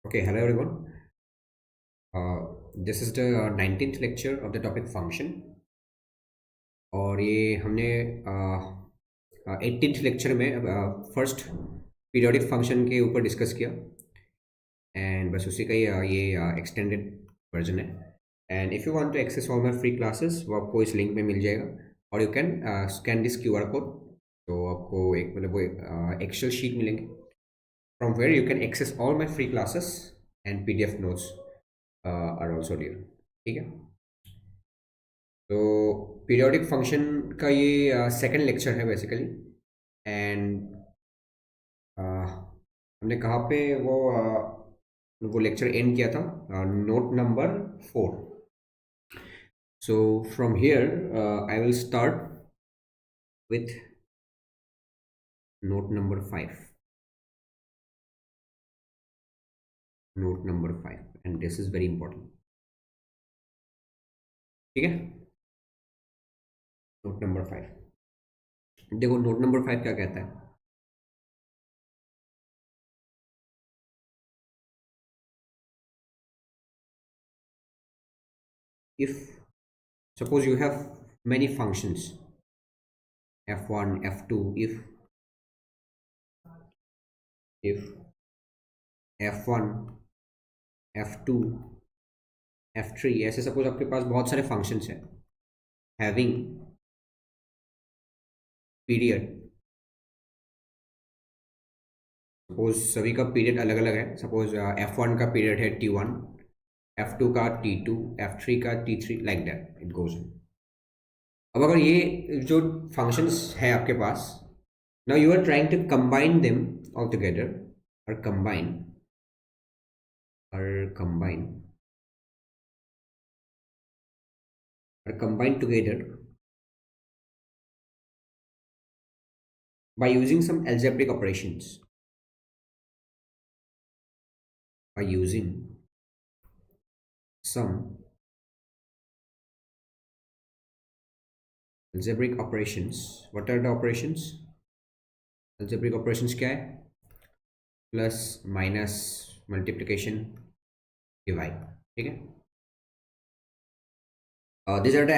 Okay, hello everyone. This is the 19th lecture of the topic function और ये हमने 18th lecture में first periodic function के ऊपर डिस्कस किया एंड बस उसी का ही ये एक्सटेंडेड वर्जन है and if you want to access all my free classes वो आपको इस लिंक में मिल जाएगा और you can scan this QR code तो आपको एक मतलब वो एक्सेल शीट मिलेंगे from where you can access all my free classes and PDF notes are also there. ठीक है, तो पीरियोडिक फंक्शन का ये सेकंड लेक्चर है बेसिकली एंड हमने कहाँ पे वो लेक्चर एंड किया था, note number 4। So from here I will start with note number 5, note number 5 and this is very important. ठीक है, नोट नंबर 5 देखो, नोट नंबर 5 क्या कहता है। If suppose you have many functions f1 f2, if f1 f2 f3 ऐसे suppose आपके पास बहुत सारे फंक्शंस हैं हैविंग पीरियड, सपोज सभी का पीरियड अलग अलग है। सपोज f1 का पीरियड है t1, f2 का t2, f3 का t3, like that it goes. अब अगर ये जो फंक्शंस है आपके पास, now you are trying to combine them all together और combine together by using some algebraic operations, by using some algebraic operations. What are the operations? algebraic operations क्या है? Plus minus multiplication divide. ठीक है, these are the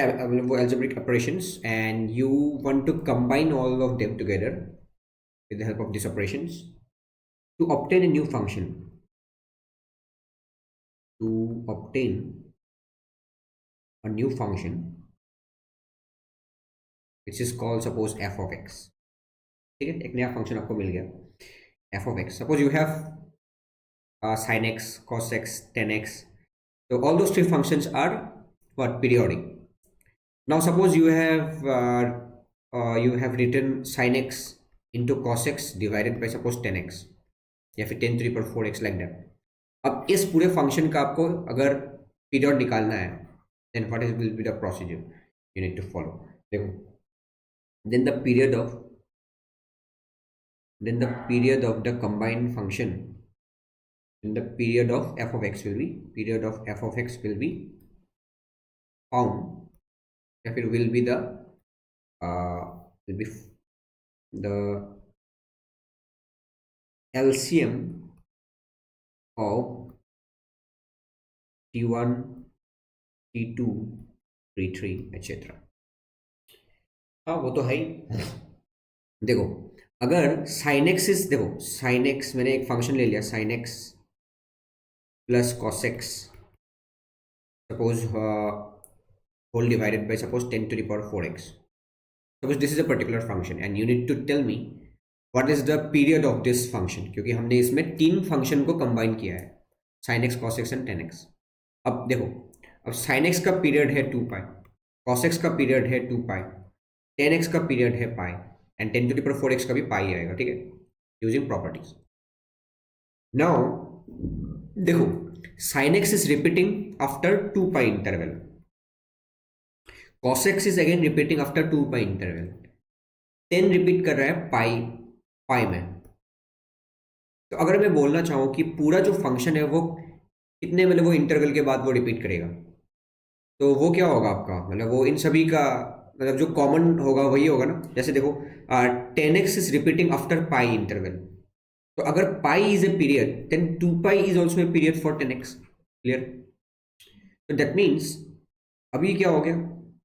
algebraic operations and you want to combine all of them together with the help of these operations to obtain a new function, to obtain a new function which is called suppose f of x. ठीक है, एक नया function आपको मिल गया f of x. Suppose you have sin x, cos x, tan x. So all those three functions are what? Periodic. Now suppose you have written sin x into cos x divided by suppose tan x या फिर 10 to the power 4x like that. अब इस पूरे function का आपको अगर period निकालना है then what is will be the procedure you need to follow. देखो, then the period of the combined function, then the period of f of x will be found या फिर will be the LCM of t1 t2 t3 etc. हाँ वो तो है ही। देखो, अगर sin x is, देखो sin x मैंने एक फंक्शन ले लिया sin x plus cos x suppose whole divided by suppose 10 to the power 4x. Suppose this is a particular function and you need to tell me what is the period of this function, क्योंकि हमने इसमें तीन function को combine किया है sin x cos x and tan x. अब देखो, अब sin x का पीरियड है 2 पाई, cos x का पीरियड है 2 पाई, tan x का पीरियड है पाई and 10 to the power 4x का भी पाई आएगा। ठीक है, यूजिंग प्रॉपर्टीज। नाउ देखो, sin x is repeating after 2 pi interval, cos x is again repeating after 2 pi interval, 10 repeat कर रहा है पाई में। तो अगर मैं बोलना चाहूँ कि पूरा जो फंक्शन है वो कितने मतलब वो इंटरवल के बाद वो रिपीट करेगा, तो वो क्या होगा आपका, मतलब वो इन सभी का मतलब जो कॉमन होगा वही होगा ना। जैसे देखो 10x is repeating after pi interval, तो अगर pi is a period then 2 pi is also a period for 10x, clear? तो दैट मीन्स अभी क्या हो गया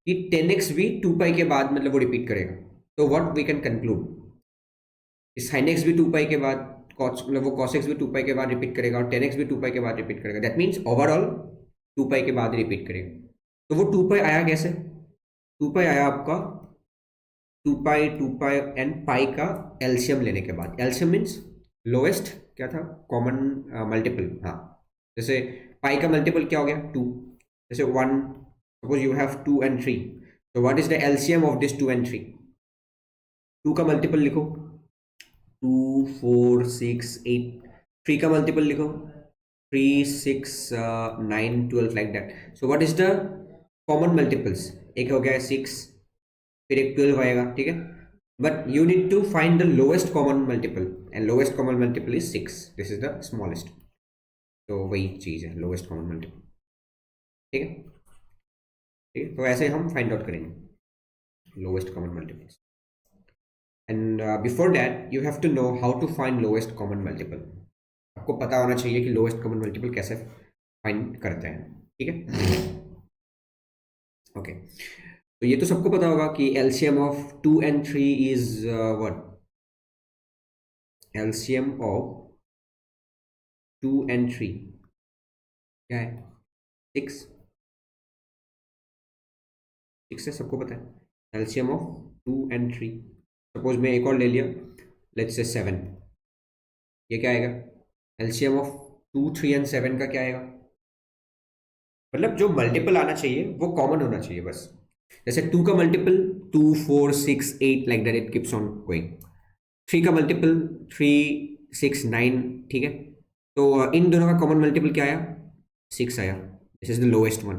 कि 10x भी 2 पाई के बाद मतलब वो रिपीट करेगा। तो what we can conclude, sine X भी 2 पाई के बाद cos मतलब वो cos x भी 2 पाई के बाद रिपीट करेगा और 10x भी 2 पाई के बाद रिपीट करेगा। दैट मीन्स ओवरऑल 2 पाई के बाद रिपीट करेगा। तो वो 2 पाई आया कैसे? 2 पाई आया आपका 2 पाई एंड पाई का एलसीएम लेने के बाद। एलसीएम मीन्स लोएस्ट क्या था, कॉमन मल्टीपल। हाँ, जैसे पाई का मल्टीपल क्या हो गया 2, जैसे 1, सपोज यू हैव 2 and 3, तो what is the LCM of this 2 and 3? 2 का मल्टीपल लिखो 2 4 6 8, 3 का मल्टीपल लिखो 3 6 9 12 like that. So what is the common multiples? एक हो गया 6, फिर एक 12 आएगा, ठीक है। But you need to find the lowest common multiple and lowest common multiple is 6, this is the smallest. तो वही चीज है लोएस्ट कॉमन मल्टीपल, ठीक है। ठीक है, तो ऐसे हम फाइंड आउट करेंगे lowest common multiples. And before that you have to know how to find lowest common multiple. आपको पता होना चाहिए कि लोएस्ट कॉमन मल्टीपल कैसे फाइंड करते हैं, ठीक है। ओके, तो ये तो सबको पता होगा कि LCM of 2 and 3 is what? LCM of 2 and 3 क्या है? 6। 6 है, सबको पता है। एलसीएम ऑफ 2 and 3, सपोज मैं एक और ले लिया, लेट्स से 7, ये क्या आएगा? एलसीएम ऑफ 2 3 and 7 का क्या आएगा? मतलब जो मल्टीपल आना चाहिए वो कॉमन होना चाहिए बस। जैसे 2 का multiple 2 4 6 8 like that, it keeps on going. 3 का मल्टीपल 3 6 9, ठीक है। तो इन दोनों का कॉमन मल्टीपल क्या आया? 6 आया, this is the lowest one.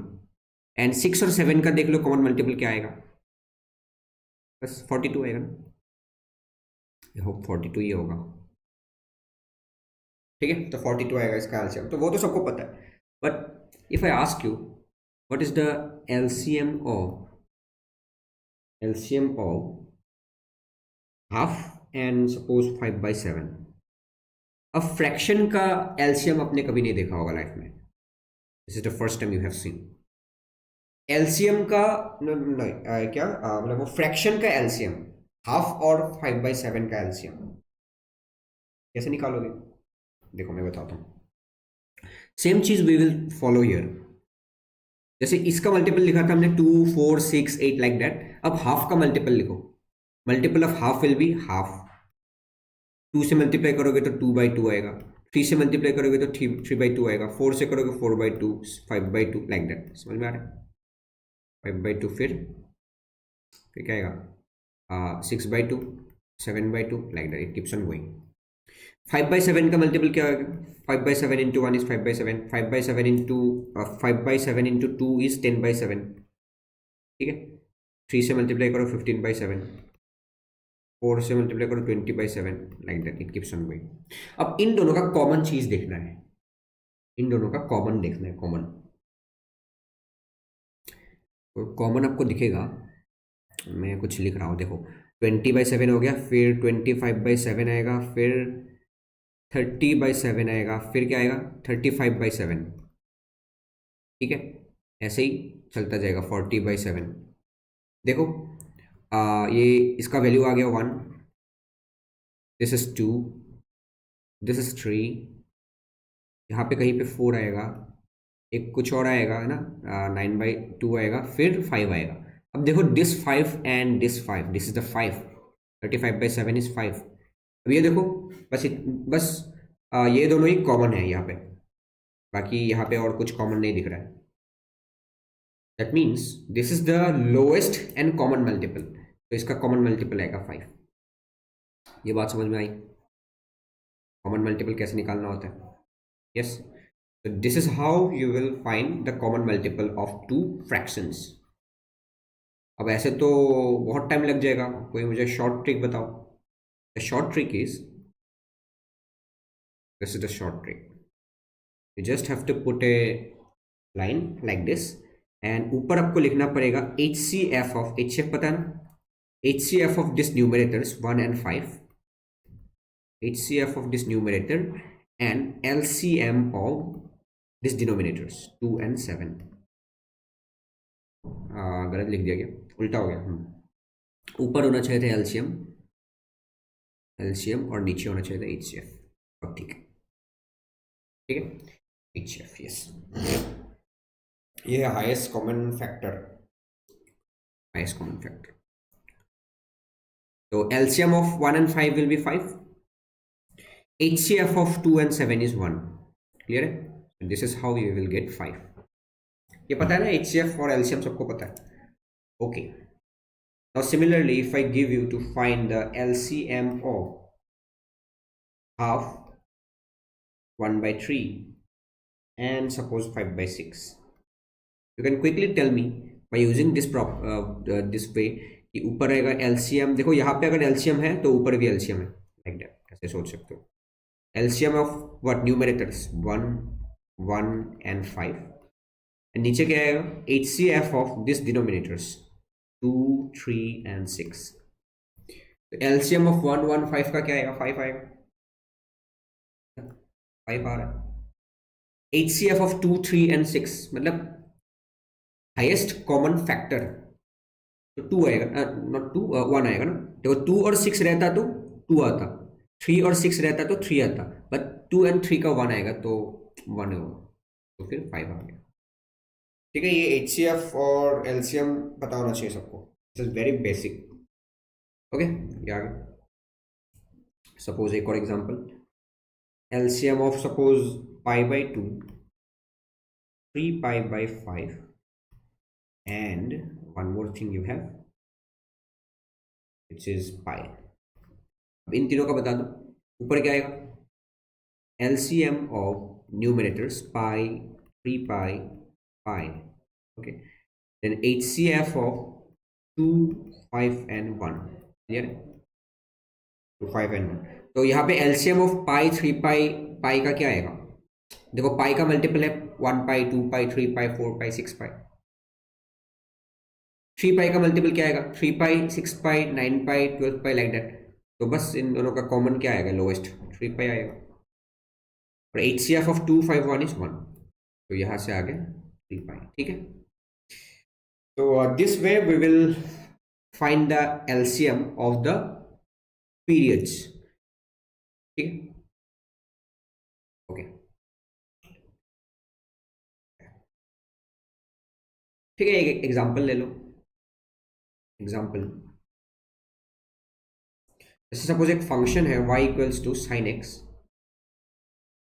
And 6 और 7 का देख लो कॉमन मल्टीपल क्या आएगा? बस 42 आएगा ना। आई होप 42 ही होगा, ठीक है। तो 42 आएगा इसका एलसीएम, तो वो तो सबको पता है। But if I ask you what is the LCM of half and suppose 5/7? अब फ्रैक्शन का एलसीएम आपने कभी नहीं देखा होगा लाइफ में, this is the first time you have scene LCM का। नहीं क्या मतलब वो फ्रैक्शन का एलसीएम, हाफ और 5/7 का एलसीएम कैसे निकालोगे? देखो मैं बताता हूँ। सेम चीज वी विल फॉलो हियर। जैसे इसका मल्टीपल लिखा था हमने 2 4 6 8 लाइक दैट। अब हाफ का मल्टीपल लिखो, multiple of half will be half. 2 से मल्टीप्लाई करोगे तो 2/2 आएगा, 3 से मल्टीप्लाई करोगे तो 3/2 आएगा, 4 से करोगे 4/2, 5/2 लाइक दैट। समझ में आ रहा है? 5/2, फिर क्या आएगा? 6/2, 7/2 like that, it keeps on going. 5/7 का मल्टीपल क्या होगा? 5/7 इंटू 1 इज 5/7, 5/7 इंटू 2 इज 10/7, ठीक है। 3 से मल्टीप्लाई करो 15/7, 4 से मल्टीप्लाई करो 20/7 like that, it keeps on going. अब इन दोनों का कॉमन चीज देखना है, इन दोनों का कॉमन देखना है, कॉमन। तो कॉमन आपको दिखेगा, मैं कुछ लिख रहा हूँ देखो। 20/7 हो गया, फिर 25/7 आएगा, फिर 30/7 आएगा, फिर क्या आएगा? 35/7, ठीक है। ऐसे ही चलता जाएगा 40/7। देखो ये इसका वैल्यू आ गया 1, दिस इज 2, दिस इज 3, यहाँ पे कहीं पे 4 आएगा, एक कुछ और आएगा है ना, 9/2 आएगा, फिर 5 आएगा। अब देखो this 5 and this 5, this is the 5, 35/7 is 5। अब ये देखो बस ये दोनों ही कॉमन है यहाँ पे, बाकी यहाँ पे और कुछ कॉमन नहीं दिख रहा है। That means this is the lowest and common multiple, तो इसका कॉमन मल्टीपल आएगा 5। ये बात समझ में आई? कॉमन मल्टीपल कैसे निकालना होता है? Yes, so this is how you will find the common multiple of two fractions. अब ऐसे तो बहुत टाइम लग जाएगा, कोई मुझे शॉर्ट ट्रिक बताओ। The short trick is, this is the short trick. You just have to put a line like this and ऊपर आपको लिखना पड़ेगा HCF of, HCF पता है ना, HCF of this numerators 1 and 5 HCF of this numerator and LCM of this denominators 2 and 7. गलत लिख दिया, क्या उल्टा हो गया। ऊपर होना चाहिए था एलसीएम और नीचे होना चाहिए था HCF। अब ठीक है, ठीक है, HCF, यस, ये है highest common factor, highest common factor. तो LCM of 1 and 5 will be 5, HCF of 2 and 7 is 1, clear है? This is how you will get 5। ये पता है ना, HCF और LCM सबको पता है, okay। Now similarly, if I give you to find the LCM of half, 1 by 3 and suppose 5 by 6, you can quickly tell me by using this this way कि ऊपर रहेगा LCM। देखो यहाँ पे अगर LCM है तो ऊपर भी LCM है, like that, ऐसे सोच सकते हो। LCM of what numerators 1, 1 and 5, and नीचे क्या आएगा HCF of this denominators 2, 3 and 6। तो LCM of 1, 1, 5 का क्या आएगा, 5 आएगा, 5 आ रहा है। HCF of 2, 3 and 6 मतलब हाईएस्ट कॉमन फैक्टर, तो 2 आएगा, नॉट 2, 1 आएगा ना। देखो 2 और 6 रहता तो 2 आता, 3 और 6 रहता तो 3 आता, बट 2 and 3 का 1 आएगा तो 1 होगा, तो फिर 5 आ गया, ठीक है। ये HCF और LCM पता होना चाहिए सबको, this is very basic, okay. ये आ गया। सपोज एक और example, LCM of suppose pi by 2, 3 pi by 5 and one more thing you have which is pi। अब इन तीनों का बता दो, ऊपर क्या आएगा, LCM of numerators pi, 3 pi, pi, okay, then HCF of 2, 5 and 1, clear है, 2, 5 and 1। तो यहाँ पे LCM of pi, 3 pi, pi का क्या आएगा, देखो pi का मल्टीपल है 1 pi, 2 pi, 3 pi, 4 pi, 6 pi। 3 पाई का मल्टीपल क्या आएगा, 3 पाई, 6 पाई, 9 पाई, 12 पाई, लाइक दैट। तो बस इन दोनों का कॉमन क्या आएगा, लोएस्ट 3 पाई आएगा। और HCF ऑफ 2, 5, 1 इज 1, तो यहाँ से आ गया 3 पाई, ठीक है। तो this way we will find the LCM of the periods, ठीक है, ओके, ठीक है। एक एग्जांपल ले लो, एग्जांपल जैसे सपोज एक फंक्शन है y equals to sine x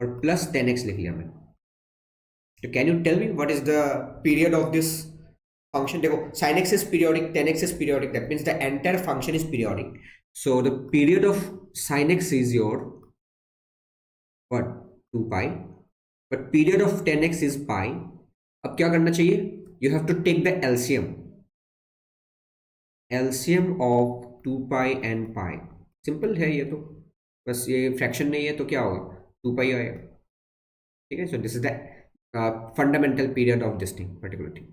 और प्लस 10x लिख लिया मैंने, तो can you tell me what is the period of this function. देखो sine x is periodic, 10x is periodic, that means the entire function is periodic. So the period of sine x is your what, 2 pi, but period of 10x is pi. अब क्या करना चाहिए, you have to take the LCM, LCM of 2 pi and pi. Simple है ये तो, बस ये fraction नहीं है तो क्या होगा, 2 पाई आएगा, ठीक है। So this is the fundamental period of this thing, particular thing,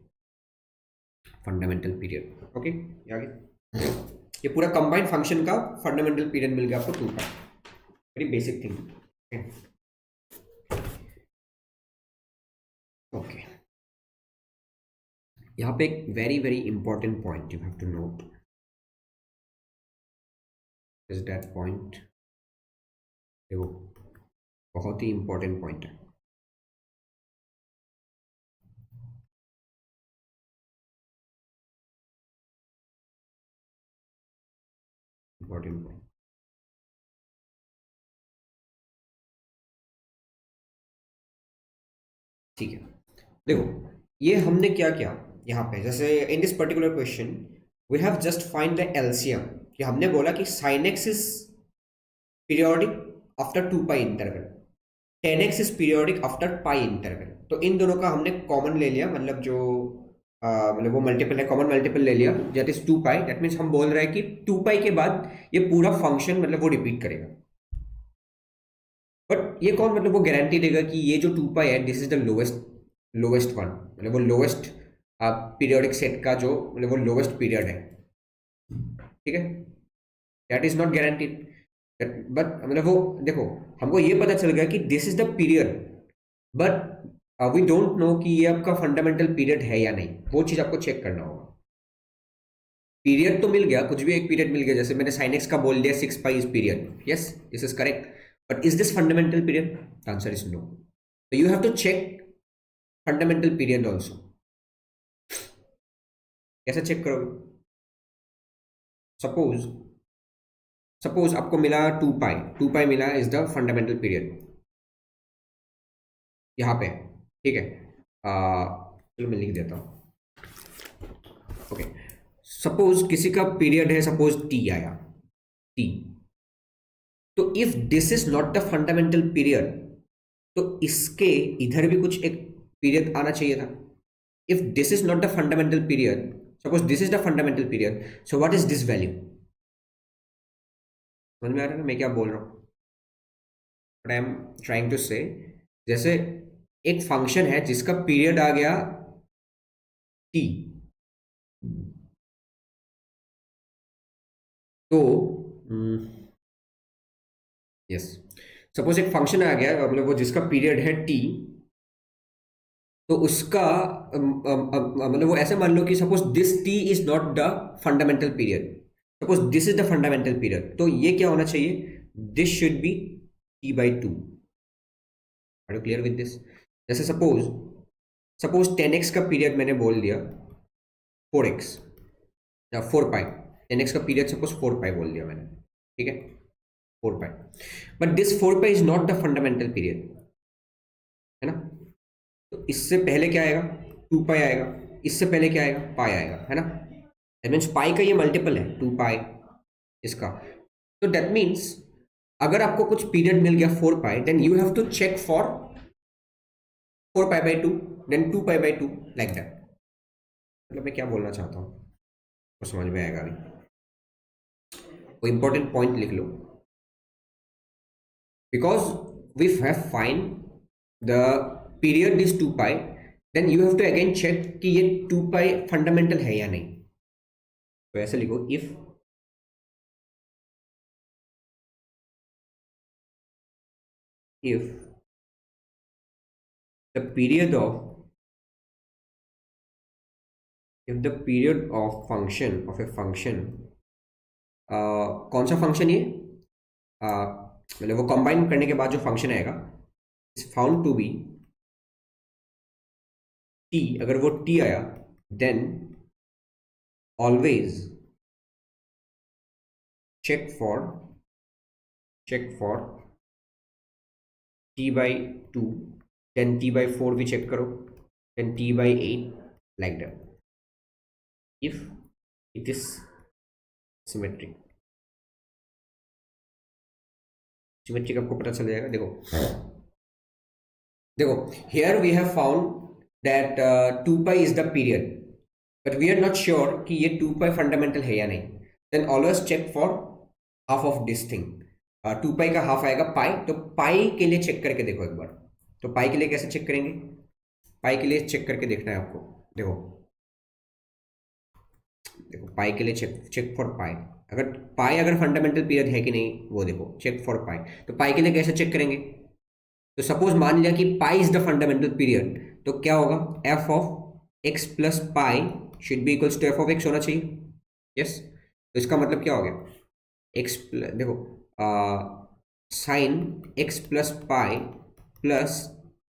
fundamental period, okay. आगे ये पूरा कंबाइंड फंक्शन का फंडामेंटल पीरियड मिल गया आपको 2 pi, very basic thing, okay. यहाँ पे एक very very important point you have to note, is that point, देखो बहुत ही इंपॉर्टेंट पॉइंट है, इंपॉर्टेंट पॉइंट। ठीक है, देखो ये हमने क्या किया यहाँ पे, जैसे in this particular question we have just find the LCM, कि हमने बोला कि sin x is periodic after 2 pi interval, 10x is periodic after pi interval. तो इन दोनों का हमने कॉमन ले लिया, मतलब जो मतलब वो मल्टीपल है, कॉमन मल्टीपल ले लिया, that is 2 pi. That means हम बोल रहे हैं कि 2 पाई के बाद ये पूरा फंक्शन मतलब वो रिपीट करेगा। बट ये कौन मतलब वो गारंटी देगा कि ये जो 2 पाई है this is the lowest one, मतलब वो लोवेस्ट पीरियोडिक सेट का जो मतलब वो लोवेस्ट पीरियड है, ठीक है, that is not guaranteed. But मतलब वो देखो, हमको ये पता चल गया कि this is the period, but we don't know कि ये आपका फंडामेंटल पीरियड है या नहीं। वो चीज आपको चेक करना होगा। पीरियड तो मिल गया, कुछ भी एक पीरियड मिल गया, जैसे मैंने sin x का बोल दिया 6 pi is period, yes this is correct, but is this fundamental period? The answer is no. So you have to check fundamental period also. कैसे चेक करोगे? सपोज सपोज आपको मिला 2 पाई, 2 पाई मिला इज द फंडामेंटल पीरियड यहाँ पे, ठीक है। चलो मैं लिख देता हूँ। ओके, सपोज किसी का पीरियड है, सपोज टी आया, टी। तो if this is not the fundamental period, तो इसके इधर भी कुछ एक पीरियड आना चाहिए था। If this is not the fundamental period, suppose this is the fundamental period, so what is this value? समझ में आ रहा है ना मैं क्या बोल रहा हूँ? But I am trying to say, जैसे एक फंक्शन है जिसका पीरियड आ गया टी, तो यस, सपोज एक फंक्शन आ गया, मतलब वो जिसका पीरियड है टी, तो उसका मतलब वो ऐसे मान लो कि suppose this t is not the fundamental period, suppose this is the fundamental period, तो ये क्या होना चाहिए? This should be t/2। Are you clear with this? जैसे सपोज सपोज 10x का पीरियड मैंने बोल दिया 4x या 4 पाई, 10x का पीरियड सपोज 4 पाई बोल दिया मैंने, ठीक है, 4 pi, but this 4 pi is not the fundamental period, है ना? तो इससे पहले क्या आएगा? 2 पाई आएगा, इससे पहले क्या आएगा? पाई आएगा, है ना? दैट मीन्स पाई का ये मल्टीपल है 2 पाई इसका। तो दैट मीन्स अगर आपको कुछ पीरियड मिल गया 4 pi, then you have to check for 4 पाई/2, देन 2 पाई/2, लाइक दैट। मतलब मैं क्या बोलना चाहता हूँ तो समझ में आएगा अभी। वो इंपॉर्टेंट पॉइंट लिख लो, because we have find the period is 2 pi, then you have to again check कि ये 2 पाई फंडामेंटल है या नहीं। तो ऐसे लिखो, if the period of if the period of function of a function, कौन सा फंक्शन ये, मतलब वो कंबाइन करने के बाद जो फंक्शन आएगा, is found to be t, अगर वो टी आया, then always check for t/2, then t/4 भी चेक करो, then t/8, like that, if it is symmetric। Symmetric आपको पता चल जाएगा। देखो देखो, here we have found that 2 pi is the period, but we are not sure कि ये 2 पाई फंडामेंटल है या नहीं, then always check for half of this thing। 2 पाई का हाफ आएगा पाई, तो पाई के लिए चेक करके देखो एक बार। तो पाई के लिए कैसे चेक करेंगे? पाई के लिए चेक करके देखना है आपको। देखो देखो, पाई के लिए चेक फॉर पाई, अगर फंडामेंटल पीरियड है कि नहीं वो देखो, चेक फॉर पाई। तो पाई के लिए कैसे चेक करेंगे? तो सपोज मान लिया कि pi is the fundamental period, तो क्या होगा? F of x plus pi should be equals to f of x होना चाहिए, यस। तो इसका मतलब क्या हो गया? एक्स प्लस, देखो, sine x plus pi plus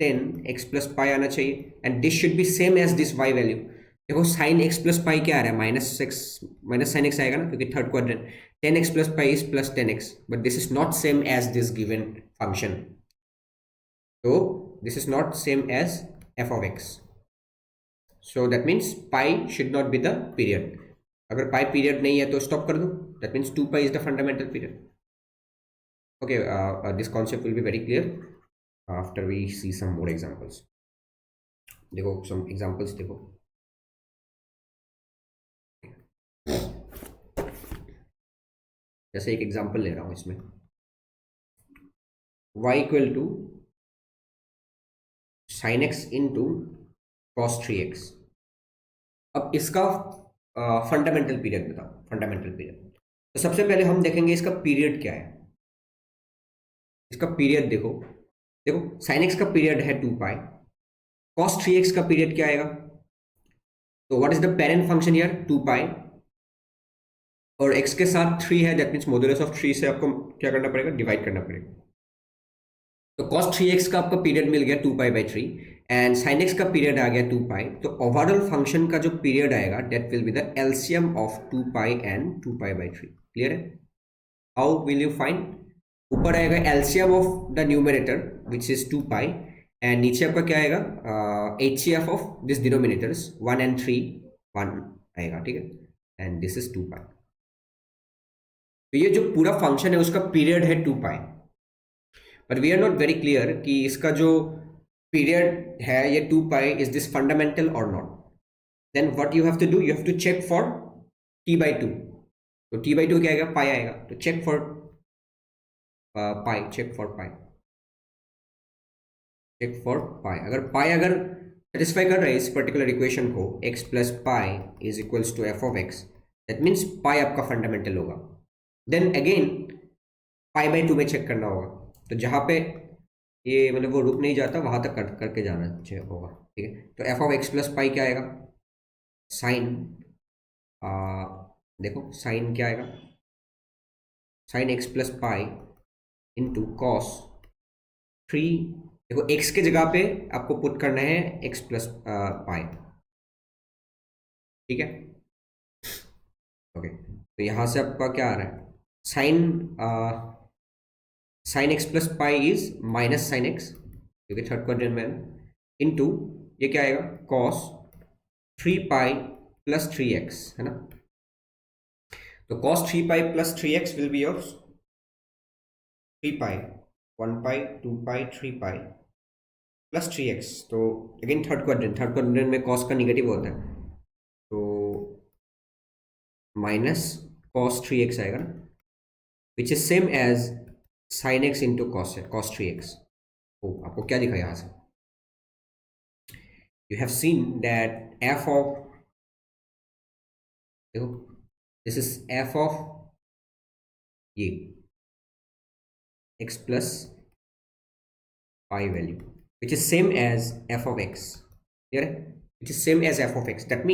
10x plus pi आना चाहिए, and this should be same as this y value. देखो साइन एक्स प्लस पाई क्या आ रहा है? माइनस साइन एक्स आएगा ना, क्योंकि third quadrant. 10x plus pi is plus 10x, but this is not same as this given function, तो this is not same as f of x. So that means pi should not be the period. अगर pi period नहीं है तो stop कर दो, that means 2 pi is the fundamental period. Okay, this concept will be very clear after we see some more examples. देखो some examples देखो, जैसे एक एग्जांपल ले रहा हूं इसमें, y equal to sine x into cos 3x। अब इसका फंडामेंटल पीरियड बताओ, फंडामेंटल पीरियड। तो सबसे पहले हम देखेंगे इसका पीरियड क्या है। इसका पीरियड देखो, देखो साइन एक्स का पीरियड है 2 पाई, कॉस 3x का पीरियड क्या आएगा? तो what is the parent function here? 2 pi, और x के साथ 3 है, दैट मीन्स मॉड्यूलस ऑफ 3 से आपको क्या करना पड़ेगा? डिवाइड करना पड़ेगा। तो cos 3x का आपका पीरियड मिल गया 2 पाई/3 एंड sin x का पीरियड आ गया 2 पाई। तो ओवरऑल फंक्शन का जो पीरियड आएगा that will be the LCM of 2 pi and 2 पाई/3। क्लियर है? How will you find? ऊपर आएगा LCM of the numerator which is 2 pi and नीचे आपका क्या आएगा? HCF of this denominators 1 and 3 1 आएगा, ठीक है, एंड दिस इज 2 पाई। तो ये जो पूरा फंक्शन है उसका पीरियड है 2 pi, but we are not very clear कि इसका जो पीरियड है ये 2 पाई इज दिस फंडामेंटल और not. Then what you have to do, you have to check for t/2। तो t/2 क्या आएगा? पाई आएगा। तो check for pi, check for pi, check for pi. अगर पाई अगर सेटिस्फाई कर रहा है इस पर्टिकुलर इक्वेशन को, x plus pi is equals to f of x, that means pi आपका फंडामेंटल होगा। देन अगेन पाई/2 में चेक करना होगा। तो जहाँ पे ये मतलब वो रुक नहीं जाता वहां तक करके जाना चाहिए होगा, ठीक है। तो f of x plus pi क्या आएगा? साइन, देखो साइन क्या आएगा? Sign x plus pi into cos 3। देखो एक्स के जगह पे आपको पुट करना है एक्स प्लस पाई, ठीक है, ओके। तो यहाँ से आपका क्या आ रहा है? Sign x plus pi is minus sine x, क्योंकि थर्ड क्वाड्रेंट में इनटू ये क्या आएगा? कॉस 3 पाई प्लस 3x, है ना। तो cos 3 pi plus 3x will be yours 3 pi 1 pi 2 pi 3 pi plus 3x। तो अगेन थर्ड क्वाड्रेंट में कॉस का निगेटिव होता है, तो माइनस कॉस 3x आएगा ना, which is same as sine x into cos 3x। ओ आपको क्या दिखा यहाँ से? You have seen that f of, देखो दिस इज एफ ऑफ ये x plus pi value which is same as f of x, clear है? Which is same as f of x, that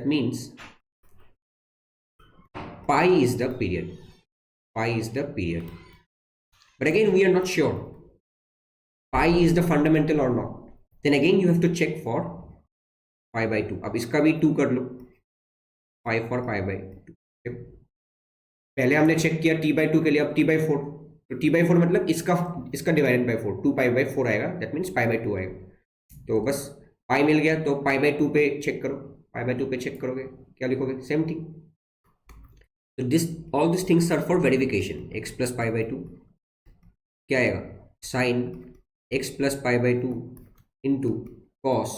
means pi is the period, pi is the period, but again we are not sure pi is the fundamental or not. Then again you have to check for pi/2। अब इसका भी 2 कर लो, pi for pi/2। पहले हमने check किया t/2 के लिए, अब t/4। तो t/4 मतलब इसका डिवाइडेड बाय 4, 2 pi/4 आएगा, दैट मीन्स pi/2 आएगा। तो बस पाई मिल गया, तो pi/2 पे चेक करो, pi/2 पे चेक करोगे क्या लिखोगे? Same thing. तो all these things are for verification। x plus pi/2 क्या आएगा? Sine x plus pi/2 into cos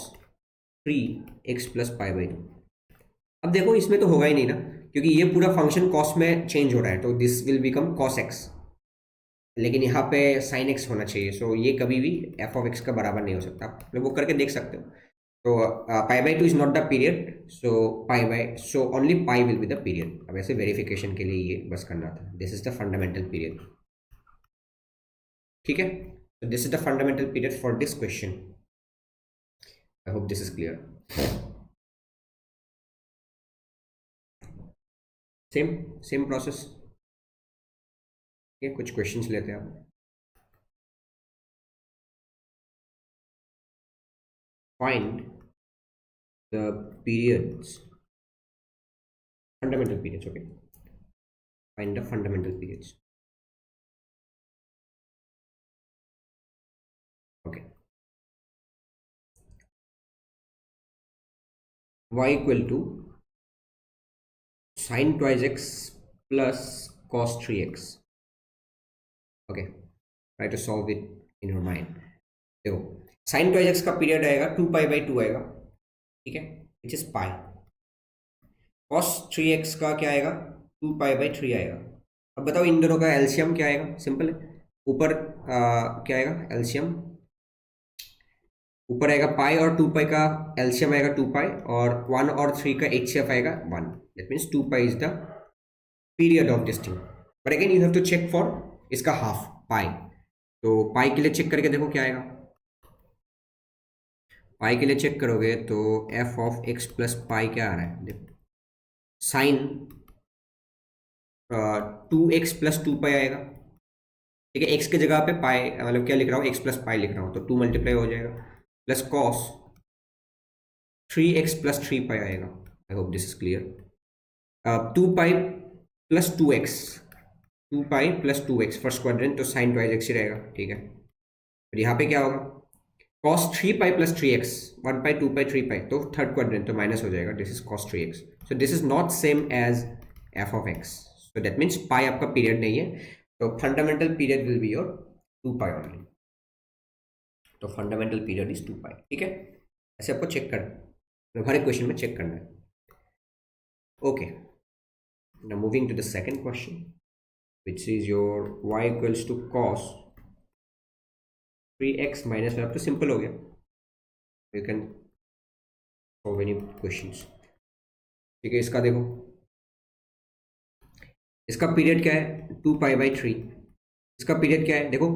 3x plus pi/2। अब देखो इसमें तो होगा ही नहीं ना, क्योंकि ये पूरा फंक्शन कॉस में चेंज हो रहा है, तो this will become cos x, लेकिन यहाँ पे साइन x होना चाहिए। सो ये कभी भी f ऑफ x का बराबर नहीं हो सकता। आप वो करके देख सकते हो। तो pi/2 is not the period, so only pi will be the period. अब ऐसे वेरिफिकेशन के लिए ये बस करना था। This is the fundamental period, ठीक है। तो this is the fundamental period for this question. I hope this is clear. Same process. ये कुछ क्वेश्चंस लेते हैं आप। Find the periods, fundamental periods, okay. Find the fundamental periods, okay. Y equal to sin twice x plus cos 3x, okay. Try to solve it in your mind। देखो sin twice x का period आएगा 2 pi/2 आएगा, ठीक है, which is pi. cos 3x का क्या आएगा? 2 pi/3 आएगा। अब बताओ इन दोनों का एलसीएम क्या आएगा? सिंपल है, ऊपर क्या आएगा? एलसीएम ऊपर आएगा पाई, और 2 पाई का एलसीएम आएगा 2 पाई, और 1 और 3 का HCF आएगा 1। That means 2 pi is the period of this thing. But again you have to check for इसका हाफ। पाई। तो पाई के लिए चेक करके देखो क्या आएगा। पाई के लिए चेक करोगे तो f of x plus pi क्या आ रहा है, देखो साइन 2x प्लस 2 पाई आएगा। ठीक है, एक्स की जगह पे पाई मतलब क्या लिख रहा हूँ, एक्स प्लस पाई लिख रहा हूँ, तो 2 मल्टीप्लाई हो जाएगा, प्लस कॉस 3x प्लस 3 पाई आएगा। आई hope this is clear. 2 pi plus 2x, 2 pi plus 2x first quadrant, तो साइन ट्वाइस एक्स ही रहेगा। ठीक है, फिर यहाँ पे क्या होगा, cos 3 pi plus 3x, 1 pi 2 pi 3 pi, तो थर्ड क्वाड्रेंट तो माइनस हो जाएगा, this is cos 3x। So this is not same as f of x, so that means pi आपका पीरियड नहीं है, तो fundamental period will be your 2 pi only. तो fundamental period is 2 pi. ठीक है, ऐसे आपको चेक करना, हर एक क्वेश्चन में चेक करना है। Okay, now moving to the second question, which is your y equals to cos 3x minus 1। अब तो सिंपल हो गया, you can solve any questions। ठीक है, इसका देखो, इसका पीरियड क्या है 2 पाई/3। इसका पीरियड क्या है देखो,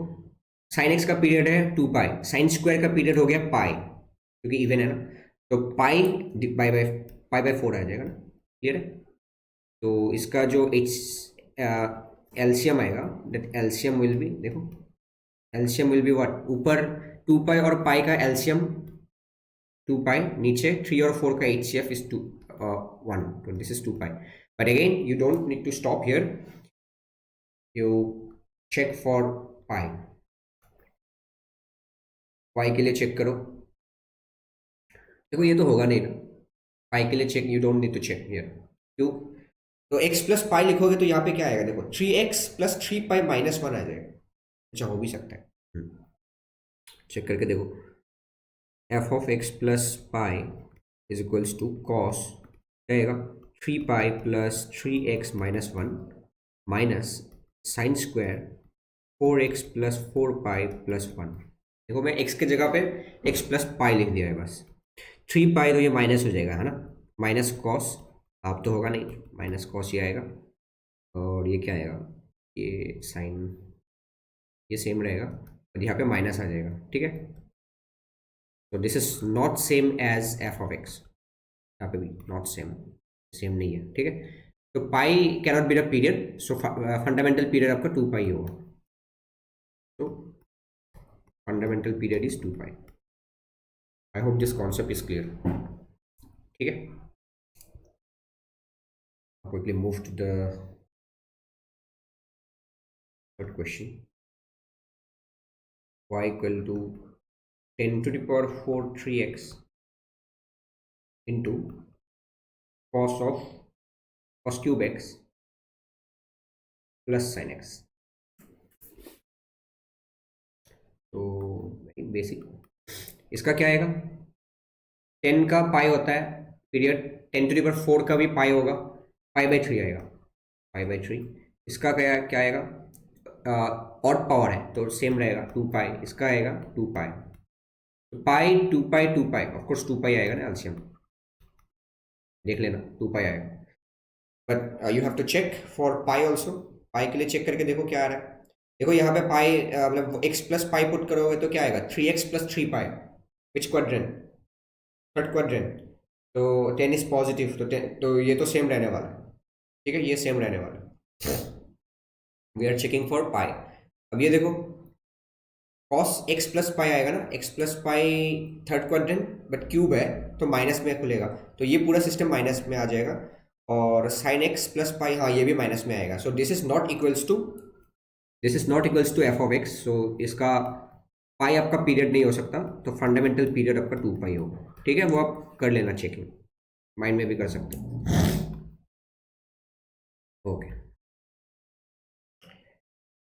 साइन एक्स का पीरियड है 2 पाई, साइन स्क्वायर का पीरियड हो गया पाई, क्योंकि इवन है ना, तो पाई बाई 4 आ जाएगा ना, क्लियर है। तो इसका जो एलसीएम आएगा, दैट एलसीएम विल बी, देखो एलसीएम विल बी व्हाट, ऊपर 2 पाई और पाई का एलसीएम 2 पाई, नीचे 3 और 4 का एचसीएफ इज 1, तो this is 2 pi. But again you don't need to stop here, you check for pi. Pi के लिए चेक करो, देखो ये तो होगा नहीं ना, पाई के लिए check, you don't need to check here, क्यों, तो x प्लस पाई लिखोगे तो यहाँ पे क्या आएगा, देखो 3x प्लस 3 पाई-1 आ जाएगा। अच्छा, हो भी सकता है, चेक करके देखो, f of x plus pi is equals to cos क्या आएगा, 3 pi plus 3x-1 minus sine square 4x plus 4 पाई+1। देखो मैं x के जगह पे x प्लस पाई लिख दिया है बस, 3 पाई तो ये माइनस हो जाएगा है ना, माइनस कॉस, आप तो होगा नहीं, माइनस कॉस ही आएगा, और ये क्या आएगा, ये साइन, ये सेम रहेगा, और यहाँ पे माइनस आ जाएगा। ठीक है, तो this is not same as f of x, यहाँ पे भी नॉट सेम, सेम नहीं है। ठीक है, तो pi cannot be the period, so fundamental period आपका 2 पाई होगा, तो fundamental period is 2 pi. I hope this concept is clear. ठीक है, quickly move to the third question, y equal to 10 to the power 4 3x into cos cube x plus sin x। तो basic, इसका क्या आएगा, 10 का पाई होता है period, 10 to the power 4 का भी पाई होगा, पाई/3 आएगा, पाई/3। इसका क्या क्या आएगा, और पावर है तो सेम रहेगा 2 पाई, इसका आएगा 2 पाई, पाई 2 पाई 2 पाई, ऑफकोर्स 2 पाई आएगा ना एलसीएम, देख लेना 2 पाई आएगा, but you have to check for pi also. Pi के लिए चेक करके देखो क्या आ रहा है, देखो यहाँ पे पाई मतलब एक्स प्लस पाई पुट करोगे तो क्या आएगा, 3x प्लस 3 पाई, विच क्वाड्रेंट, थर्ड क्वाड्रेंट, तो 10 इज पॉजिटिव, तो ये तो सेम रहने वाला है। ठीक है, ये सेम रहने वाला है, वी आर चेकिंग फॉर पाई। अब ये देखो कॉस एक्स प्लस पाई आएगा ना, x plus pi third quadrant, but cube है तो माइनस में खुलेगा, तो ये पूरा सिस्टम माइनस में आ जाएगा, और साइन एक्स प्लस पाई, हाँ ये भी माइनस में आएगा, so this is not equals to f of x, so इसका पाई आपका पीरियड नहीं हो सकता, तो फंडामेंटल पीरियड आपका 2 पाई होगा। ठीक है, वो आप कर लेना चेकिंग, माइंड में भी कर सकते हो। Okay,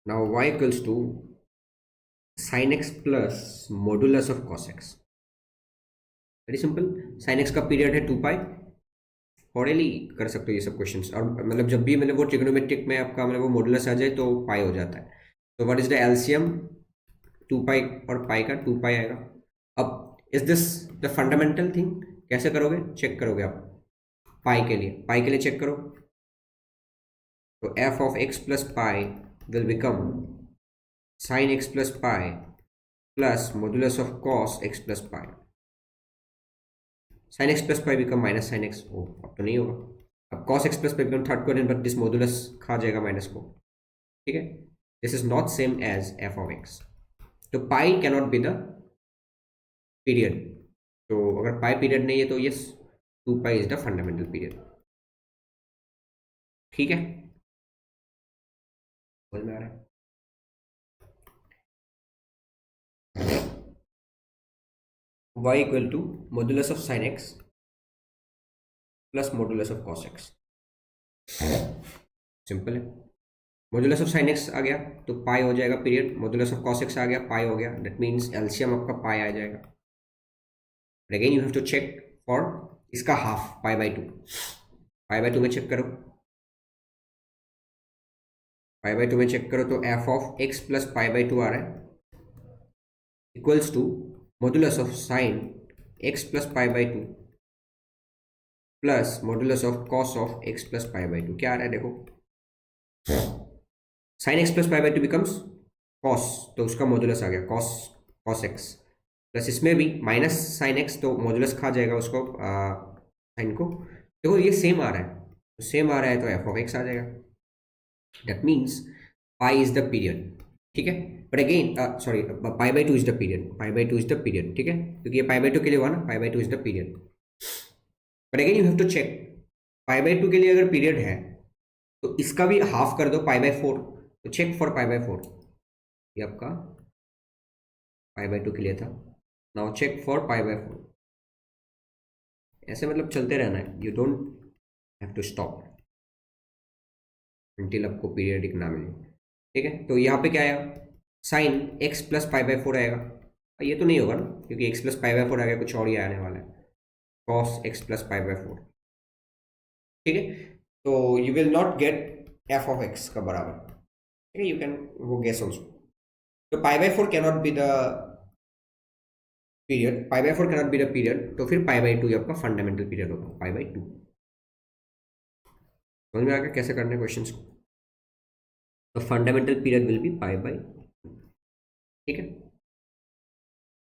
now y equals to sine x plus modulus of cos x, very simple, sine x का पीरियड है 2 पाई, ऑरेली कर सकते हो ये सब क्वेश्चंस, और मतलब जब भी मतलब वो ट्रिग्नोमेट्रिक में आपका मतलब वो मॉडुलस आ जाए तो पाई हो जाता है। तो what is the LCM, 2 pi और पाई का 2 पाई आएगा। अब is this the fundamental thing, कैसे करोगे, चेक करोगे आप, पाई के लिए चेक करो, तो f of x plus pi will become sine x plus pi plus modulus of cos x plus pi. Sine x plus pi become minus sine x. ओ अब तो नहीं होगा, अब cos x plus pi become third quadrant, but this modulus खा जाएगा minus को, ठीक है। This is not same as f of x. तो pi cannot be the period. तो अगर पाई पीरियड नहीं है तो yes, 2 pi is the fundamental period, ठीक है। समझ में आ रहा है? y equal to modulus of sine x plus modulus of cos x. Simple है। मॉडुलस ऑफ साइन एक्स आ गया तो पाई हो जाएगा period, modulus of cos x आ गया पाई हो गया, दैट मीन्स एलसीएम आपका पाई आ जाएगा। But again you have to check for इसका half, pi by two. Pi by two में चेक करो, पाई बाई टू में चेक करो तो f of x plus pi by two आ रहा है equals to modulus of sine x plus pi by two plus modulus of cos of x plus pi by two. क्या आ रहा है देखो, sine x plus pi by to becomes cos, तो उसका मॉडुलस आ गया कॉस, कॉस एक्स प्लस इसमें भी माइनस साइन एक्स, तो मॉडुलस खा जाएगा उसको साइन को। देखो ये सेम आ रहा है, तो सेम आ रहा है तो एफ ऑफ एक्स आ जाएगा। That means pi is the period, ठीक है। But again sorry, pi by two is the period, pi by two is the period, ठीक है, क्योंकि ये पाई बाई टू के लिए हुआ ना, pi by two is the period. But again you have to check, pi by two के लिए अगर पीरियड है तो इसका भी हाफ कर दो पाई बाई फोर, तो check for pi by four. ये आपका पाई बाई टू के लिए था, now check for pi by four. ऐसे मतलब चलते रहना है, you don't have to stop until आपको पीरियडिक ना मिले, ठीक है। तो यहाँ पे क्या आया, sine x plus pi by four आएगा। ये तो नहीं होगा ना, क्योंकि x plus pi by four आ गया, कुछ और ही आने वाला है, cos x plus pi by four, ठीक है। तो you will not gate F of एक्स का बराबर, ठीक है, यू कैन वो गेस ऑल्सो। तो पाई by four cannot be the period, pi by four cannot be the period, तो फिर पाई बाई टू आपका फंडामेंटल पीरियड होगा, पाई बाई टू। समझ में आ गया कैसे करने क्वेश्चन को। तो fundamental period will be pi by, ठीक है।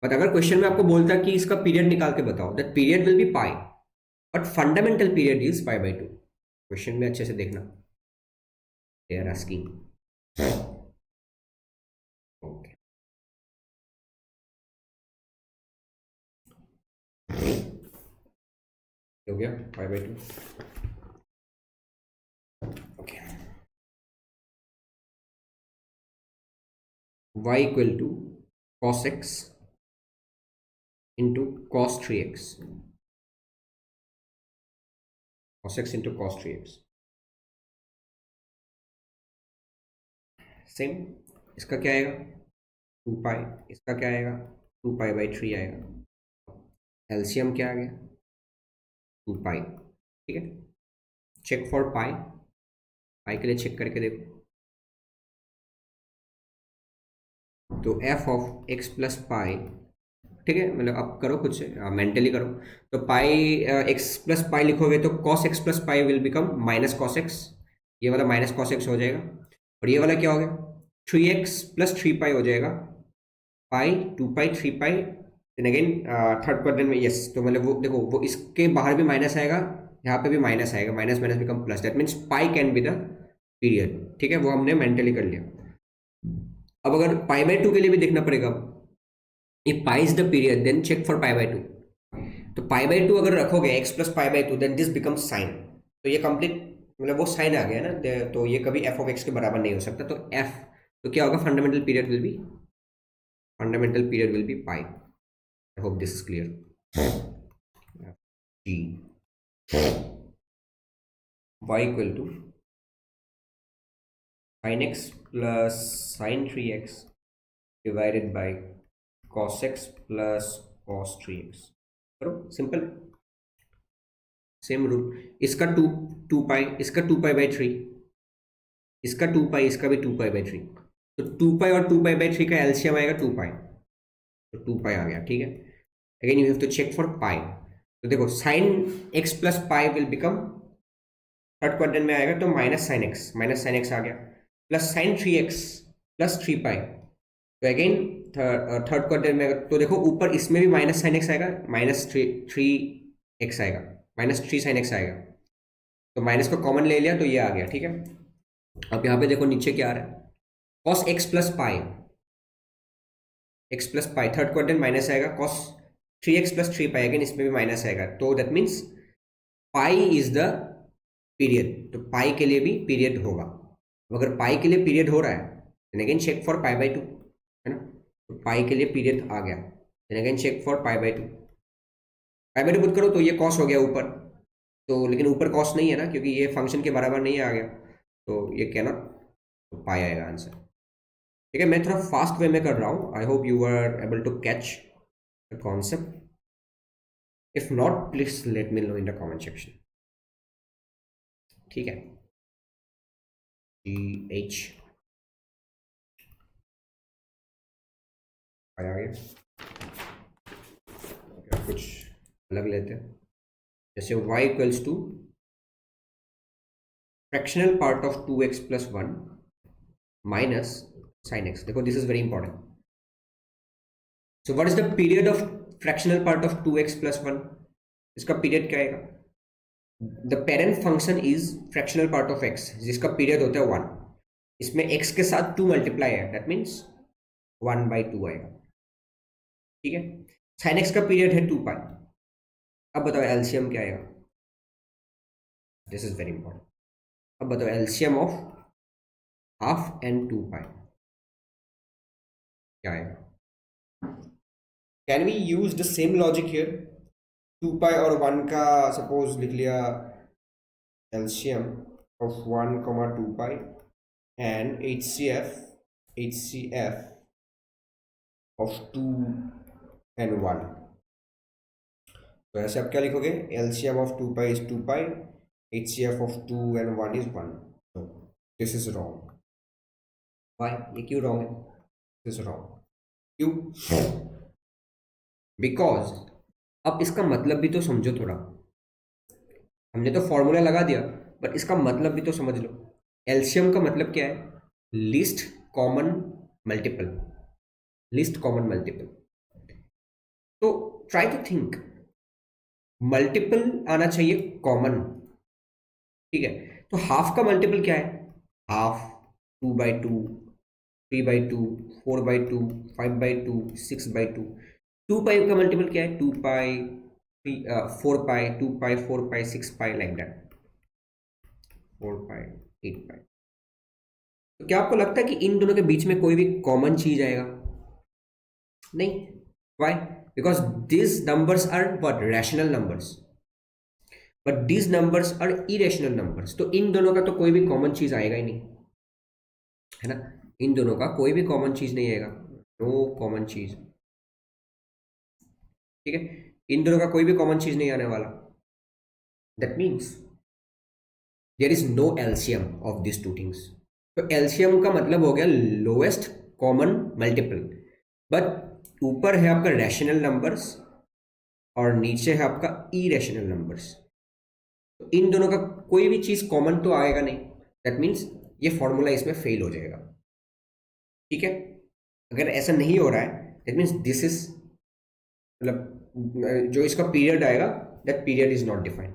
बट अगर क्वेश्चन में आपको बोलता कि इसका पीरियड निकाल के बताओ, that period will be pi but fundamental period is pi by to. Question में अच्छे से देखना, दे आर आस्किंग। ओके, हो गया pi by two. Okay, y equal to cos x into cos 3x, cos x into cos 3x। Same, इसका क्या आएगा 2 पाई, इसका क्या आएगा 2 पाई बाई 3 आएगा। एलसीएम क्या आ गया 2 पाई, ठीक है। चेक फॉर पाई, पाई के लिए चेक करके देखो, तो एफ ऑफ एक्स प्लस पाई, ठीक है, मतलब आप करो खुद से मेंटली करो। तो पाई एक्स प्लस पाई लिखोगे तो cos x plus pi will become minus cos x, ये वाला माइनस कॉस एक्स हो जाएगा, और ये वाला क्या हो गया 3x प्लस 3 पाई हो जाएगा, पाई 2 पाई 3 पाई, देन अगेन थर्ड क्वाड्रेंट में यस, तो मतलब वो देखो वो इसके बाहर भी माइनस आएगा, यहाँ पे भी माइनस आएगा, minus minus become plus, that means pi can be the period, ठीक है, वो हमने मेंटली कर लिया। अब अगर पाई बाई टू के लिए भी देखना पड़ेगा, if pi is the period then check for pi by 2। तो pi by 2 अगर रखोगे x plus pi by two then this becomes sine, तो ये कंप्लीट मतलब वो साइन आ गया ना, तो ये कभी f ऑफ x के बराबर नहीं हो सकता। तो f, तो क्या होगा fundamental period will be, fundamental period will be pi. I hope this is clear. जी, y equal to sin x plus sin 3x divided by cos x plus cos 3x। करो सिंपल, सेम रूल, इसका 2 पाई, इसका 2 pi by 3, इसका 2 पाई, इसका भी 2 pi by 3, तो 2 pi और 2 pi by 3 का एलसीएम आएगा 2 पाई, तो 2 पाई आ गया, ठीक है। Again you have to check for pi, तो देखो sine x plus pi will become third quadrant में आएगा तो माइनस साइन एक्स आ गया, plus sign 3x plus 3 pi, तो अगेन थर्ड क्वाड्रेंट में तो देखो ऊपर इसमें भी माइनस साइन एक्स आएगा, -3 आएगा, -3 sin x आएगा। तो माइनस को कॉमन ले लिया तो ये आ गया, ठीक है। अब यहाँ पे देखो नीचे क्या आ रहा है, cos x प्लस पाई, एक्स प्लस पाई, थर्ड क्वाड्रेंट माइनस आएगा, cos 3x प्लस 3 पाई, अगेन इसमें भी माइनस आएगा। तो that means pi is the period, तो पाई के लिए भी पीरियड होगा। अगर पाई के लिए पीरियड हो रहा है देन अगेन चेक फॉर π/2, है ना। तो पाई के लिए पीरियड आ गया, then again check for π/2, π/2 put करो तो ये कॉस हो गया ऊपर, तो लेकिन ऊपर कॉस नहीं है ना, क्योंकि ये फंक्शन के बराबर नहीं आ गया, तो ये क्या ना, तो पाई आएगा आंसर। ठीक है, मैं थोड़ा फास्ट वे में कर रहा हूँ, I hope you are able to catch the concept. If not please let me know in the comment section. ठीक है, GH आया गया, कुछ अलग लेते हैं, जैसे y equals to fractional part of 2x plus 1 minus sine x. देखो this is very important. So what is the period of fractional part of 2x plus 1? इसका पीरियड क्या आएगा? The parent function is fractional part of x, जिसका period होता है 1। इसमें x के साथ 2 मल्टीप्लाई है, दैट मीन्स 1/2 आएगा। ठीक है, साइन एक्स का पीरियड है 2 पाई। अब बताओ एलसीएम क्या आएगा? This is very important. अब बताओ LCM of half and 2 pi क्या आएगा? Can we use the same logic here? 2 pi और 1 का सपोज लिख लिया LCM of 1, 2 pi and HCF of 2 and 1। तो ऐसे आप क्या लिखोगे? LCM of 2 pi is 2 pi, HCF of 2 and 1 is 1। तो दिस इज रॉन्ग। वाई? ये क्यों रॉन्ग है? This is wrong. क्यों? बिकॉज अब इसका मतलब भी तो समझो थोड़ा। हमने तो फॉर्मूला लगा दिया, बट इसका मतलब भी तो समझ लो। एलसीएम का मतलब क्या है? Least common multiple, least common multiple. तो ट्राई टू थिंक, मल्टीपल आना चाहिए कॉमन, ठीक है। तो हाफ का मल्टीपल क्या है? हाफ 2/2, 3/2, 4/2, 5/2, 6/2। 2 पाई का मल्टीपल क्या है? 2 pi, 4 pi, 2 pi, 4 pi, 6 pi, like that, 4 पाई, 8 पाई। तो क्या आपको लगता है कि इन दोनों के बीच में कोई भी कॉमन चीज आएगा? नहीं। Why? Because these numbers are what? Rational numbers, but these numbers are irrational numbers। तो इन दोनों का तो कोई भी कॉमन चीज आएगा ही नहीं, है ना। इन दोनों का कोई भी कॉमन चीज नहीं आएगा, नो कॉमन चीज। ठीक है, इन दोनों का कोई भी कॉमन चीज नहीं आने वाला। That means there is no LCM of this two things. तो एलसीएम का मतलब हो गया लोएस्ट कॉमन मल्टीपल, बट ऊपर है आपका रैशनल नंबर्स और नीचे है आपका इरेशनल नंबर्स। तो इन दोनों का कोई भी चीज कॉमन तो आएगा नहीं, दैट मीन्स ये फॉर्मूला इसमें फेल हो जाएगा। ठीक है, अगर ऐसा नहीं हो रहा है दैट मीन्स दिस इज, मतलब जो इसका पीरियड आएगा that period is not defined.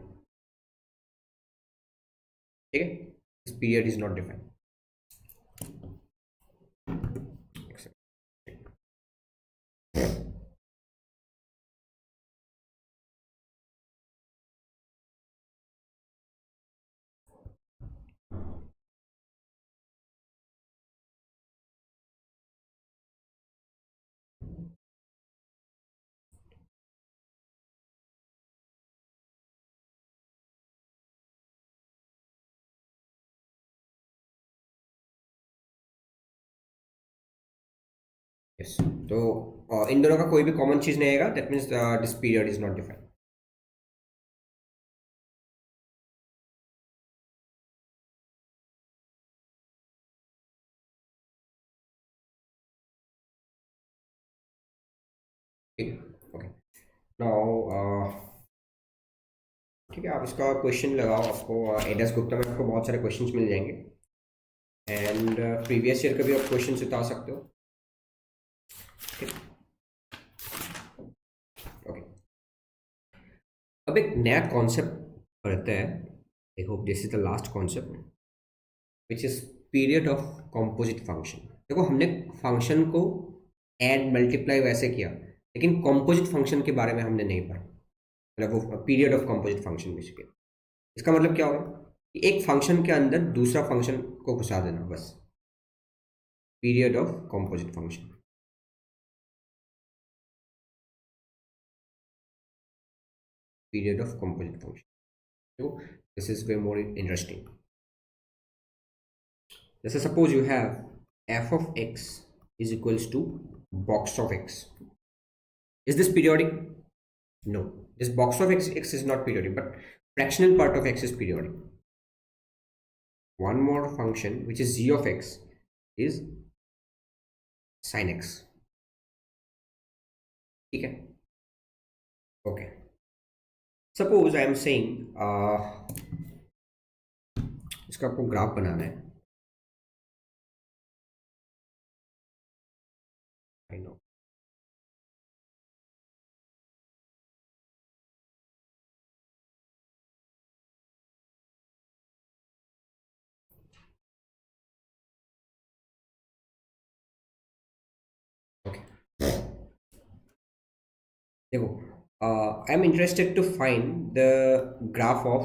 ठीक है, this period is not defined. Yes, तो इन दोनों का कोई भी कॉमन चीज नहीं आएगा, that means this period is not defined. Okay, now ठीक है, आप इसका क्वेश्चन लगाओ। आपको एडस गुप्ता में आपको बहुत सारे क्वेश्चंस मिल जाएंगे, एंड प्रीवियस ईयर का भी आप क्वेश्चन उतार सकते हो। अब एक नया कॉन्सेप्ट पढ़ते हैं। आई hope this is the last concept which is period of composite function. देखो हमने फंक्शन को ऐड मल्टीप्लाई वैसे किया, लेकिन कॉम्पोजिट फंक्शन के बारे में हमने नहीं पढ़ा, मतलब वो period of composite function basically. इसका मतलब क्या होगा कि एक फंक्शन के अंदर दूसरा फंक्शन को घुसा देना, बस। Period of composite function, period of composite function. So this is way more interesting. Let's suppose you have f of x is equals to box of x. Is this periodic? No. This box of x is not periodic, but fractional part of x is periodic. One more function which is g of x is sin x. Okay. Okay. Suppose I am saying इसका आपको graph बनाना है। I know. Okay. देखो, I am interested to find the graph of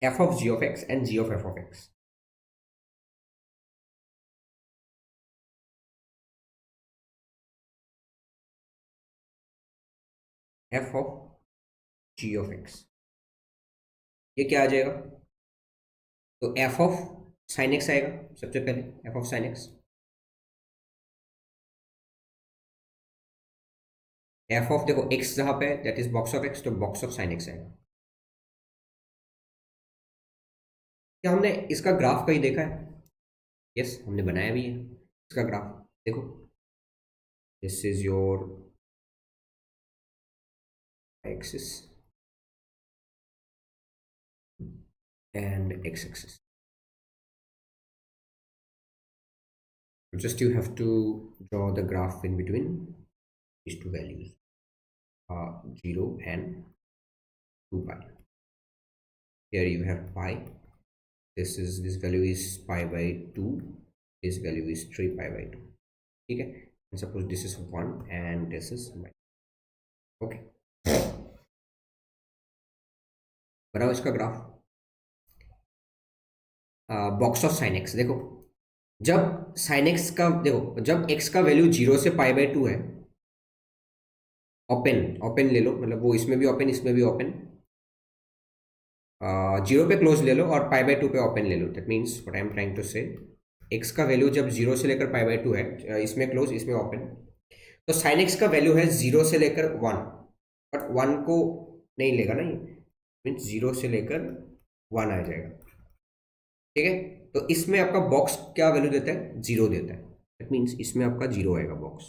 f of g of x and g of f of x. f of g of x, ये क्या आ जाएगा? तो f of sin x आएगा सबसे पहले, f of sin x। f of देखो x जहाँ पे that is box of x, तो बॉक्स ऑफ sin x आएगा। क्या हमने इसका ग्राफ कहीं देखा है? यस, हमने बनाया भी है इसका ग्राफ। देखो, this is your axis and x-axis. Just you have to draw the graph in between these two values, 0 and 2 pi. Here you have pi. This value is pi by 2. This value is 3 pi by 2. Okay, and suppose this is 1 and this is 1. Okay, बनाओ इसका graph. Box of sine x. देखो, जब sign x का, देखो जब x का value 0 से pi by 2 है, ओपन ओपन ले लो, मतलब वो इसमें भी ओपन इसमें भी ओपन, 0 पे क्लोज ले लो और पाई बाय 2 पे ओपन ले लो। That means what I am trying to say, x का वैल्यू जब 0 से लेकर पाई बाय 2 है, इसमें क्लोज इसमें ओपन, तो साइन एक्स का वैल्यू है 0 से लेकर 1, बट 1 को नहीं लेगा ना, ये मीन्स 0 से लेकर 1 आ जाएगा। ठीक है, तो इसमें आपका बॉक्स क्या वैल्यू देता है? 0 देता है। दैट मीन्स इसमें आपका 0 आएगा बॉक्स।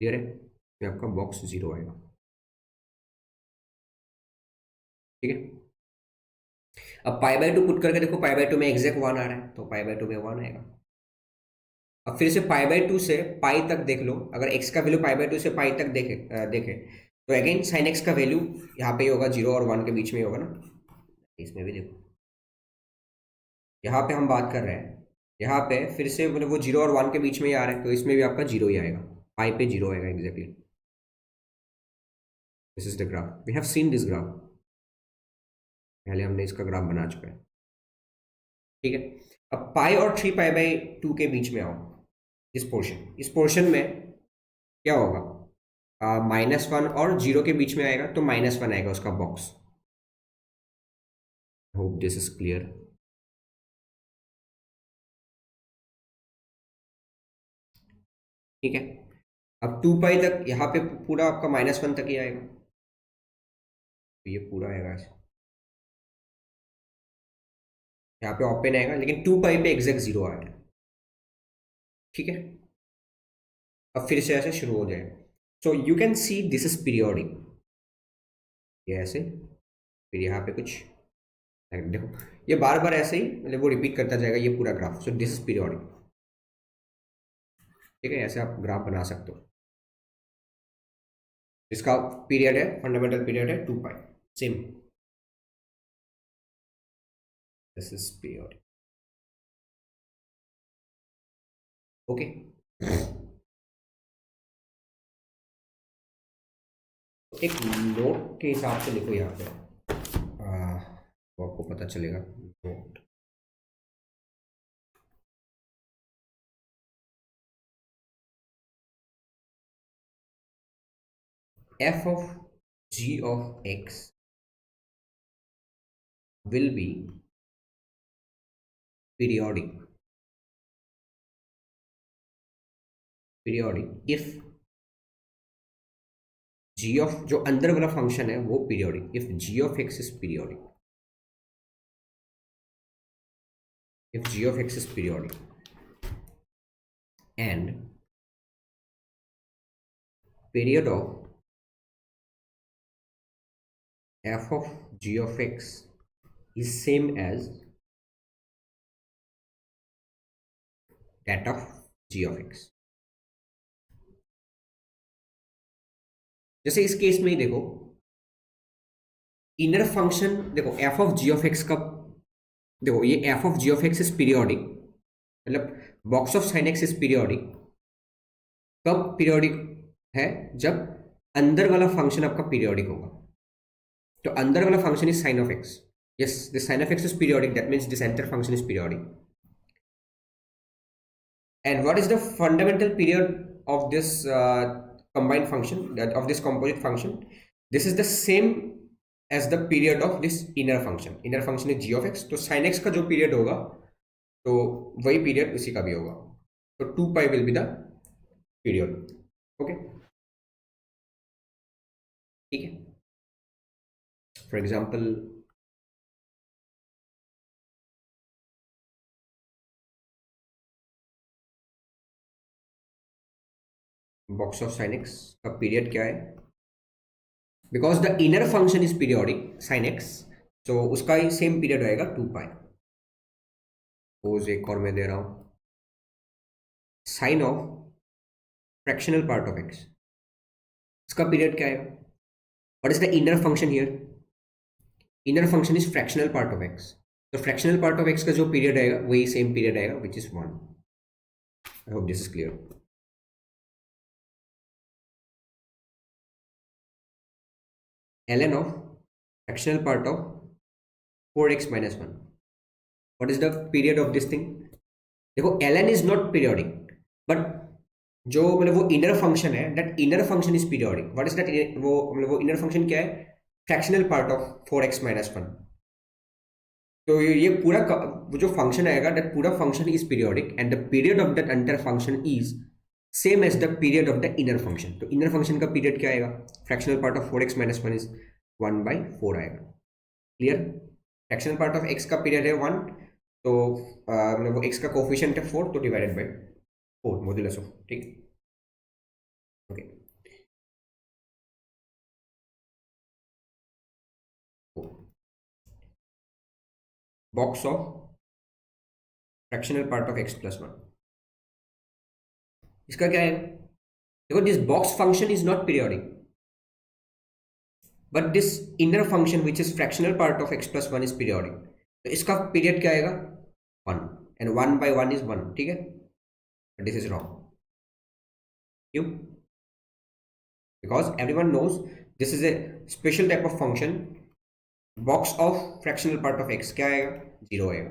क्लियर है? इसमें आपका बॉक्स 0 आएगा। ठीक है, अब पाई बाय 2 पुट करके देखो, पाई बाय 2 में एग्जैक्ट 1 आ रहा है, तो पाई बाय 2 में 1 आएगा। अब फिर से पाई बाय 2 से पाई तक देख लो, अगर x का वैल्यू पाई बाय 2 से पाई तक देखे तो अगेन साइन x का वैल्यू यहाँ पे ही होगा, 0 और 1 के बीच में ही होगा ना। इसमें भी देखो, यहाँ पे हम बात कर रहे हैं, यहाँ पे फिर से मतलब वो 0 और 1 के बीच में ही आ रहा है, तो इसमें भी आपका 0 ही आएगा, पाई पे 0 आएगा exactly. This is the graph, we have seen this graph, पहले हमने इसका ग्राफ बना चुका है। ठीक है, अब पाई और 3 पाई बाई 2 के बीच में आओ, इस पोर्शन में क्या होगा? -1 और 0 के बीच में आएगा, तो -1 आएगा उसका box. Hope this is clear. ठीक है, अब 2 पाई तक यहाँ पे पूरा आपका -1 तक ही आएगा, तो ये पूरा आएगा ऐसे, यहाँ पे ओपन आएगा, लेकिन 2 पाई पे एग्जैक्ट 0 आ रहा है। ठीक है, अब फिर से ऐसे शुरू हो जाएगा। So you can see this is periodic, ये ऐसे, फिर यहाँ पे कुछ देखो, ये बार बार ऐसे ही मतलब वो रिपीट करता जाएगा ये पूरा graph. So this is periodic. ठीक है, ऐसे आप ग्राफ बना सकते हो। इसका पीरियड है, फंडामेंटल पीरियड है 2 pi, same, this is period. Okay, एक नोट के हिसाब से लिखो यहाँ पे, तो आपको पता चलेगा। Note f of g of x will be periodic if g of, जो अंदर वाला फंक्शन है वो periodic, if g of x is periodic, if g of x is periodic and period of f of g of x is same as that of g of x। जैसे इस case में ही देखो, inner function देखो f of g of x का, देखो ये f of g of x is periodic, मतलब box of sine x is periodic. कब पीरियोडिक है? जब अंदर वाला फंक्शन आपका पीरियोडिक होगा। तो अंदर वाला function is sine of x, yes, the sin of x is periodic, that means this entire function is periodic। and what is the fundamental period of this combined function, that of this composite function? This is the same as the period of this inner function, inner function is g of x, तो sin x का जो period होगा तो वही period उसी का भी होगा, तो 2 pi will be the period. Okay, ठीक है। For example box of sine x का पीरियड क्या है? Because the inner function is periodic sine x, तो उसका ही सेम पीरियड रहेगा 2 पाई। सपोज एक और मैं दे रहा हूं, sine of fractional part of x, इसका पीरियड क्या है? What is the inner function here? Inner function is fractional part of x, तो फ्रैक्शनल पार्ट ऑफ एक्स का जो पीरियड आएगा वही सेम पीरियड आएगा, which is 1। I hope this is clear. ln of fractional part of 4x minus 1, what is the period of this thing? देखो ln is not periodic, but जो मतलब वो इनर फंक्शन है, that inner function is periodic. What is that? वो मतलब वो inner function क्या है? Fractional part of 4x minus 1। तो ये पूरा वो जो फंक्शन आएगा, दैट पूरा function is periodic and the period of that entire function is same as the period of the inner function. तो इनर फंक्शन का पीरियड क्या आएगा? Fractional part of 4x minus 1 is 1/4 आएगा। Clear? Fractional part of x का period है 1, तो मतलब वो x का कोफिशिएंट है 4, तो डिवाइडेड बाय 4 मॉड्यूलस ऑफ, ठीक। Okay, box of fractional part of x plus 1, इसका क्या है? देखो, this box function is not periodic, but this inner function which is fractional part of x plus 1 is periodic. तो इसका period क्या आएगा? 1, and 1/1 is 1, ठीक है। दिस इज रॉन्ग, क्यों? Because everyone knows this is a special type of function. Box of fractional part of x क्या आएगा? 0 आएगा।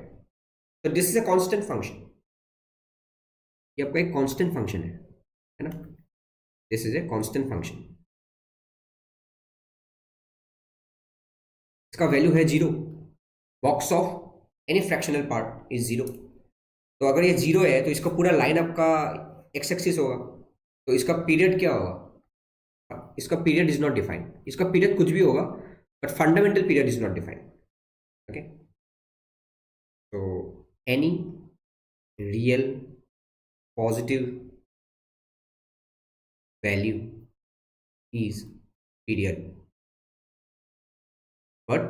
तो this is a constant function, ये आपका एक कांस्टेंट फंक्शन है ना? This is a constant function, इसका वैल्यू है 0। Box of any fractional part is 0। तो अगर ये 0 है तो इसका पूरा लाइन आपका एक्स एक्सिस होगा, तो इसका पीरियड क्या होगा? इसका पीरियड इज नॉट डिफाइंड, इसका पीरियड कुछ भी होगा, but fundamental period is not defined. Okay, तो any real positive value is period, but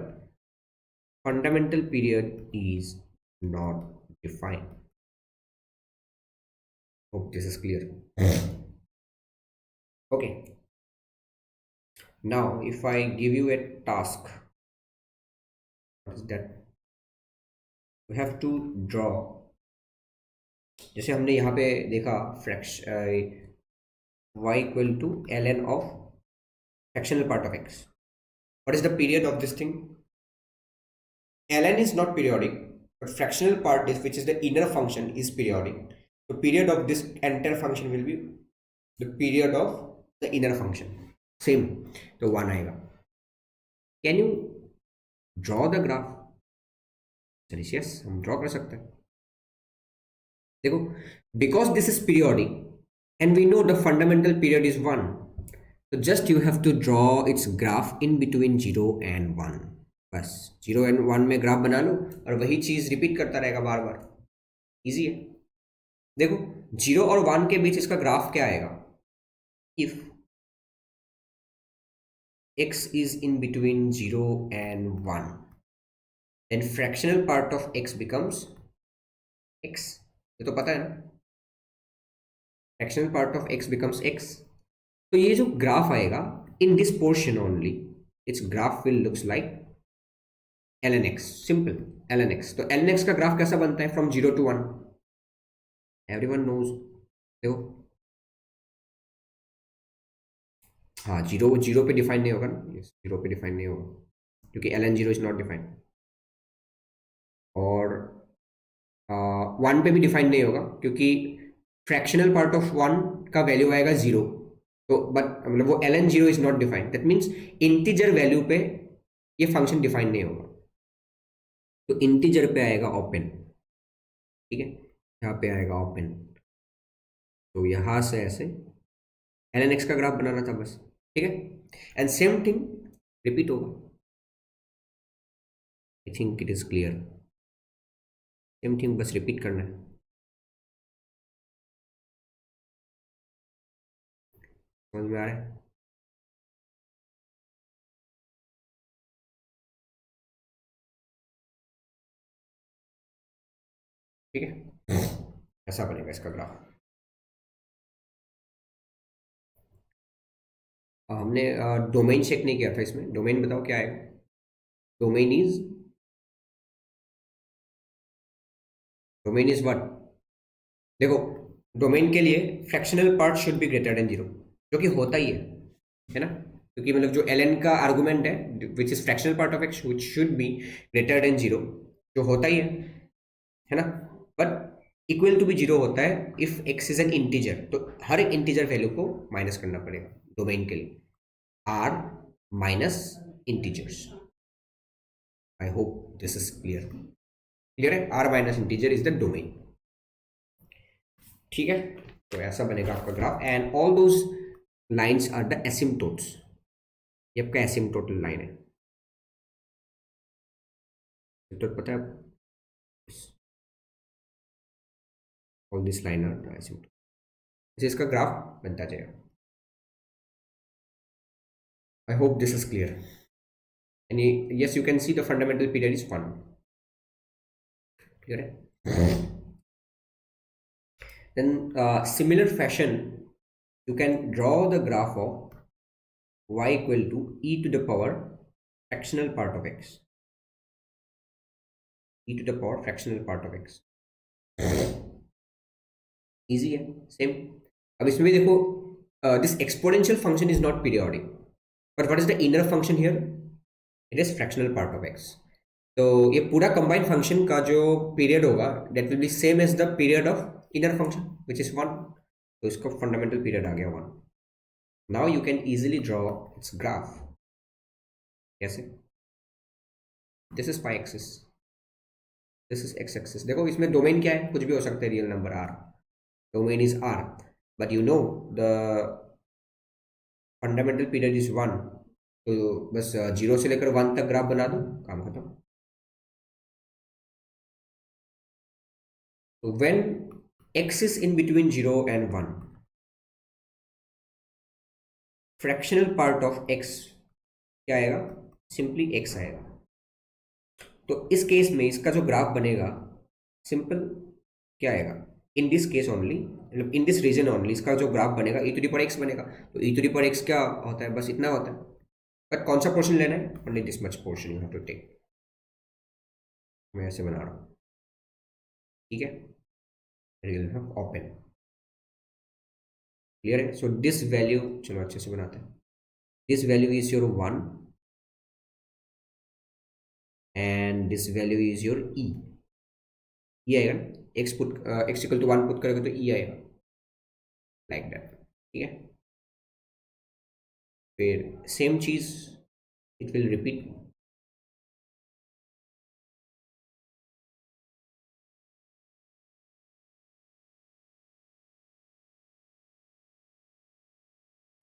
fundamental period is not defined. Hope this is clear. Okay, Now if I give you a task, what is that? You have to draw, जैसे हमने यहाँ पे देखा y equal to ln of fractional part of x. What is the period of this thing? Ln is not periodic, but fractional part is, which is the inner function, is periodic. The period of this entire function will be the period of the inner function. Same, तो 1 आएगा. Can you draw the graph? Yes, हम draw कर सकते हैं. देखो, because this is periodic and we know the fundamental period is 1, so just you have to draw its graph in between 0 and 1. बस 0 and 1 में graph बना लो और वही चीज रिपीट करता रहेगा बार बार. इजी है. देखो 0 और 1 के बीच इसका ग्राफ क्या आएगा? If x is in between 0 and 1, then fractional part of x becomes x. ये तो पता है ना, fractional part of x becomes x. तो ये जो ग्राफ आएगा in this portion only, its graph will looks like ln x. Simple, ln x. तो ln x का ग्राफ कैसा बनता है? from 0 to 1. Everyone knows. देखो, हाँ, जीरो पे डिफाइन नहीं होगा ना. यस, 0 पे डिफाइन नहीं होगा क्योंकि ln 0 इज नॉट डिफाइंड. और 1 पे भी डिफाइन नहीं होगा क्योंकि फ्रैक्शनल पार्ट ऑफ 1 का वैल्यू आएगा 0. तो बट मतलब वो ln 0 is not defined. That means integer value पे ये फंक्शन डिफाइन नहीं होगा. तो इंटीजर पे आएगा ओपन. ठीक है, यहाँ पे आएगा ओपन. तो यहाँ से ऐसे ln x का ग्राफ बनाना था बस. ठीक है, एंड सेम थिंग रिपीट होगा. I think it is clear. Same thing बस रिपीट करना है. समझ में आ रहा है? ठीक है, ऐसा बनेगा इसका ग्राफ. हमने डोमेन चेक नहीं किया था इसमें. डोमेन बताओ क्या आएगा? Domain is what? देखो, डोमेन के लिए fractional part should be greater than 0, जो कि होता ही है ना. क्योंकि मतलब जो ln का आर्गुमेंट है which is fractional part of x which should be greater than 0, जो होता ही है ना. बट इक्वल टू भी 0 होता है if x is an integer. तो हर एक इंटीजर वैल्यू को माइनस करना पड़ेगा डोमेन के लिए. r minus integers. I hope this is clear. Clear है? r minus integer is the domain. ठीक है, तो ऐसा बनेगा आपका graph. And all those lines are the asymptotes. ये आपका एसिम्टोटल लाइन है. तो पता है all this line are the asymptote. इसका ग्राफ बनता जाएगा. I hope this is clear. And yes, you can see the fundamental period is 1. Clear है? Then similar fashion you can draw the graph of y equal to e to the power fractional part of x. E to the power fractional part of x. Easy है, same. अब इसमें भी देखो, this exponential function is not periodic, but what is the inner function here? It is fractional part of x. तो ये पूरा combined function का जो पीरियड होगा that will be same as the period of inner function which is 1. तो इसका fundamental period आ गया 1. Now you can easily draw its graph. कैसे? This is y axis, this is x axis. देखो इसमें डोमेन क्या है? कुछ भी हो सकता है, real number r. Domain is r, but you know the fundamental period is 1. तो बस 0 से लेकर 1 तक ग्राफ बना दो, काम खत्म. तो when x is in between 0 and 1, fractional part of x क्या आएगा? सिंपली x आएगा. तो इस केस में इसका जो ग्राफ बनेगा सिंपल क्या आएगा? इन दिस केस ओनली, मतलब इन दिस रीजन ओनली, इसका जो ग्राफ बनेगा e to the power x बनेगा. तो e to the power x क्या होता है? बस इतना होता है. बट कौन सा पोर्शन लेना है? Only this much portion you have to take. मैं ऐसे बना रहा हूँ, ठीक है, रियल हैव ओपन, क्लियर है? सो दिस वैल्यू, चलो अच्छे से बनाते हैं, this value is your 1 and this value is your e आएगा ना, एक्स इक्वल टू 1 पुट करेगा तो ई आएगा, लाइक दैट, ठीक है। फिर सेम चीज इट विल रिपीट,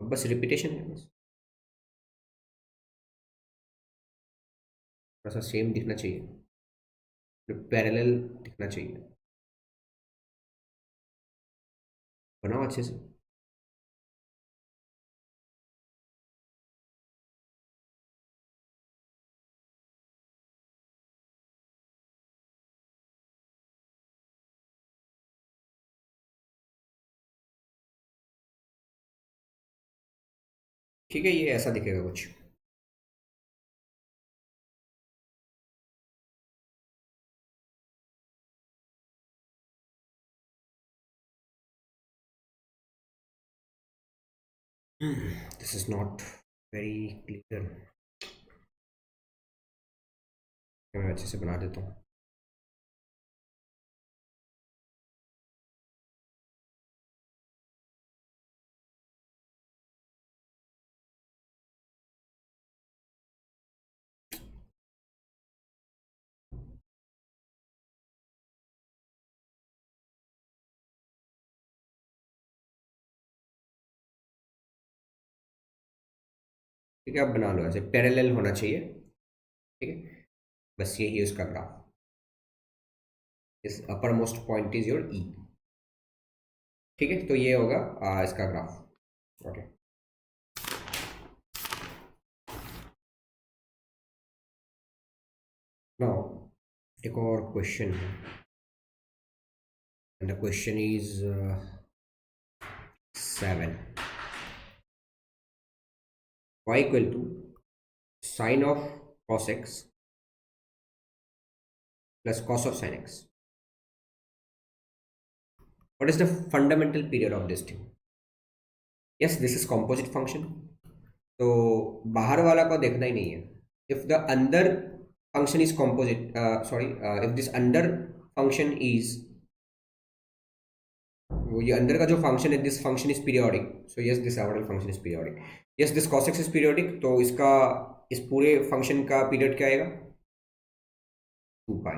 बस रिपीटेशन है, बस थोड़ा सा सेम दिखना चाहिए, पैरेलल दिखना चाहिए, बनाओ अच्छे से। ठीक है, ये ऐसा दिखेगा कुछ। This is not very clear, मैं अच्छे से बना देता हूँ। ठीक है, अब बना लो, ऐसे पैरेलल होना चाहिए, ठीक है, बस यही उसका ग्राफ, इस upper most point is your e, ठीक है, तो ये होगा इसका ग्राफ। ओके, नाउ एक और क्वेश्चन है, and the question is 7, y equal to sine of cos x plus cos of sin x. What is the fundamental period of this thing? Yes, this is composite function, तो बाहर वाला को देखना ही नहीं है। इफ द अंदर function is composite, sorry, if this अंदर फंक्शन इज, वो ये अंदर का जो फंक्शन है, this function is periodic, so yes this आवर्डल function is periodic, yes this cos x is periodic, तो इसका, इस पूरे फंक्शन का पीरियड क्या आएगा? 2 pi,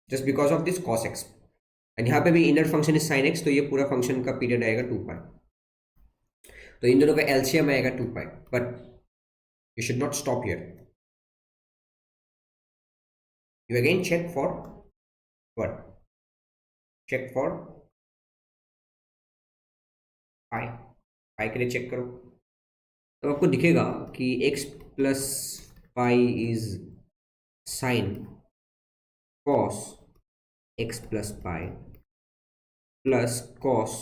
just because of this cos x, and यहाँ पे भी inner function is sin x, तो ये पूरा फंक्शन का पीरियड आएगा 2 पाई, तो इन दोनों का एलसीएम आएगा 2 pi, but you should not stop here, you again check for what? Check for pi, pi के लिए चेक करो, तो आपको दिखेगा कि x plus pi is sine cos x plus pi plus cos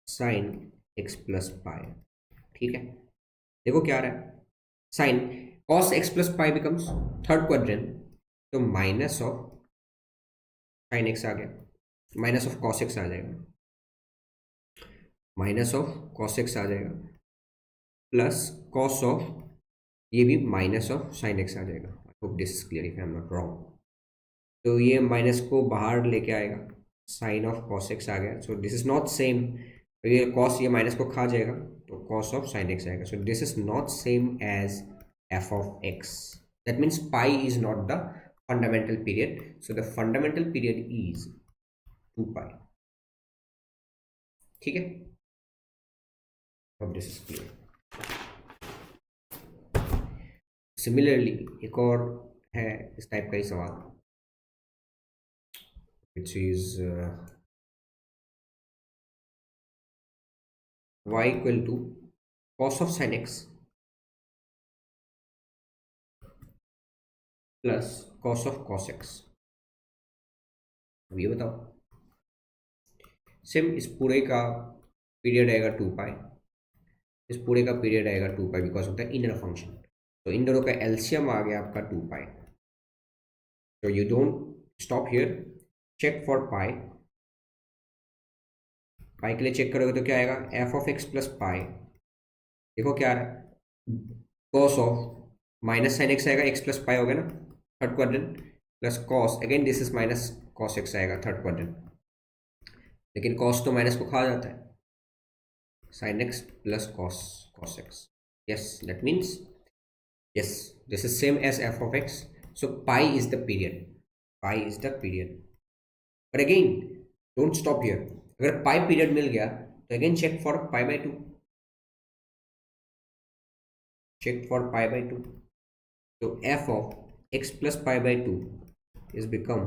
sine x plus पाई, ठीक है। देखो क्या आ रहा है, साइन कॉस x प्लस पाई बिकम्स थर्ड क्वाड्रेंट, तो माइनस ऑफ साइन x आ गया, माइनस ऑफ कॉस x आ जाएगा, माइनस ऑफ कॉस x आ जाएगा, प्लस कॉस ऑफ, ये भी माइनस ऑफ साइन x आ जाएगा। I hope this is clear if I am not wrong, तो ये माइनस को बाहर लेके आएगा, साइन ऑफ कॉस x आ गया, so this is not same, ये कॉस ये माइनस को खा जाएगा, तो कॉस ऑफ साइन x आएगा, so this is not same as f of x, that means pi is not the fundamental period, so the fundamental period is 2 pi, ठीक है, अब दिस इज क्लियर। सिमिलरली एक और है इस type का ही सवाल, which is y equal to cos of sin x plus cos of cos x, अब ये बताओ, सेम इस पूरे का पीरियड आएगा 2 पाई, इस पूरे का पीरियड आएगा 2 pi because of the inner function, तो इन दोनों का एलसीएम आ गया आपका 2 पाई। तो you don't stop here, check for pi. Pi के लिए चेक करोगे तो क्या आएगा, f of x plus pi. देखो क्या आ रहा है, cos of minus sine x आएगा, एक्स प्लस पाई हो गया ना third quadrant, plus cos again this is minus cos x आएगा थर्ड क्वाड्रेंट। लेकिन कॉस तो माइनस को खा जाता है, sin x plus cos x. Yes, that means yes, this is same as f of x. So pi is the period. Pi is the period. But again, don't stop here. अगर pi period मिल गया तो again check for pi by 2. Check for pi by 2. So f of x plus pi by 2 is become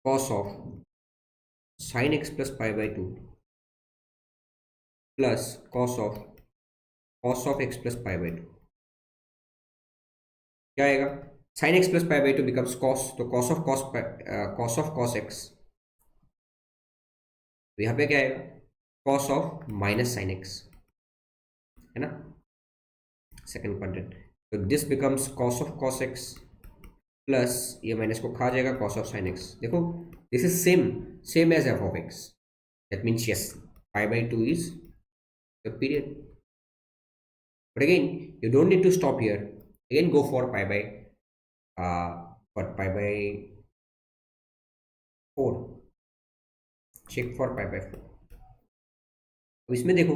cos of sin x plus pi by 2 plus cos of x plus pi by 2. क्या आएगा, sin x plus pi by 2 becomes cos, तो cos of cos x, तो यहाँ पे क्या आएगा, cos of minus sin x, है ना, सेकंड क्वाड्रेंट। तो this becomes cos of cos x plus ये माइनस को खा जाएगा cos of sin x। देखो this is same as f of x, that means yes pi by 2 is the period. But again, you don't need to stop here. Again, go for pi by 4. Check for pi by 4. अब इसमें देखो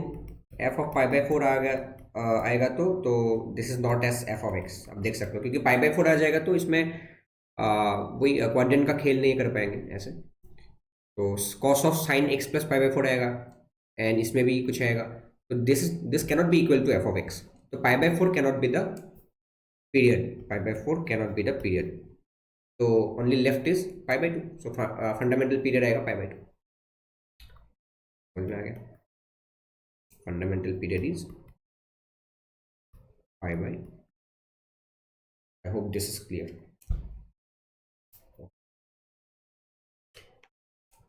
f of pi by 4 आएगा तो this is not S f of x, आप देख सकते हो, क्योंकि pi by 4 आ जाएगा तो इसमें वही क्वाड्रेंट का खेल नहीं कर पाएंगे ऐसे। तो cos of sin x plus pi by 4 आएगा, एंड इसमें भी कुछ आएगा, तो this cannot be equal to f of x। तो pi by 4 cannot be the period, pi by 4 cannot be the period, so only left is pi by 2, so fundamental period आएगा pi by 2। समझ में आ गया, fundamental period is pi by, I hope this is clear।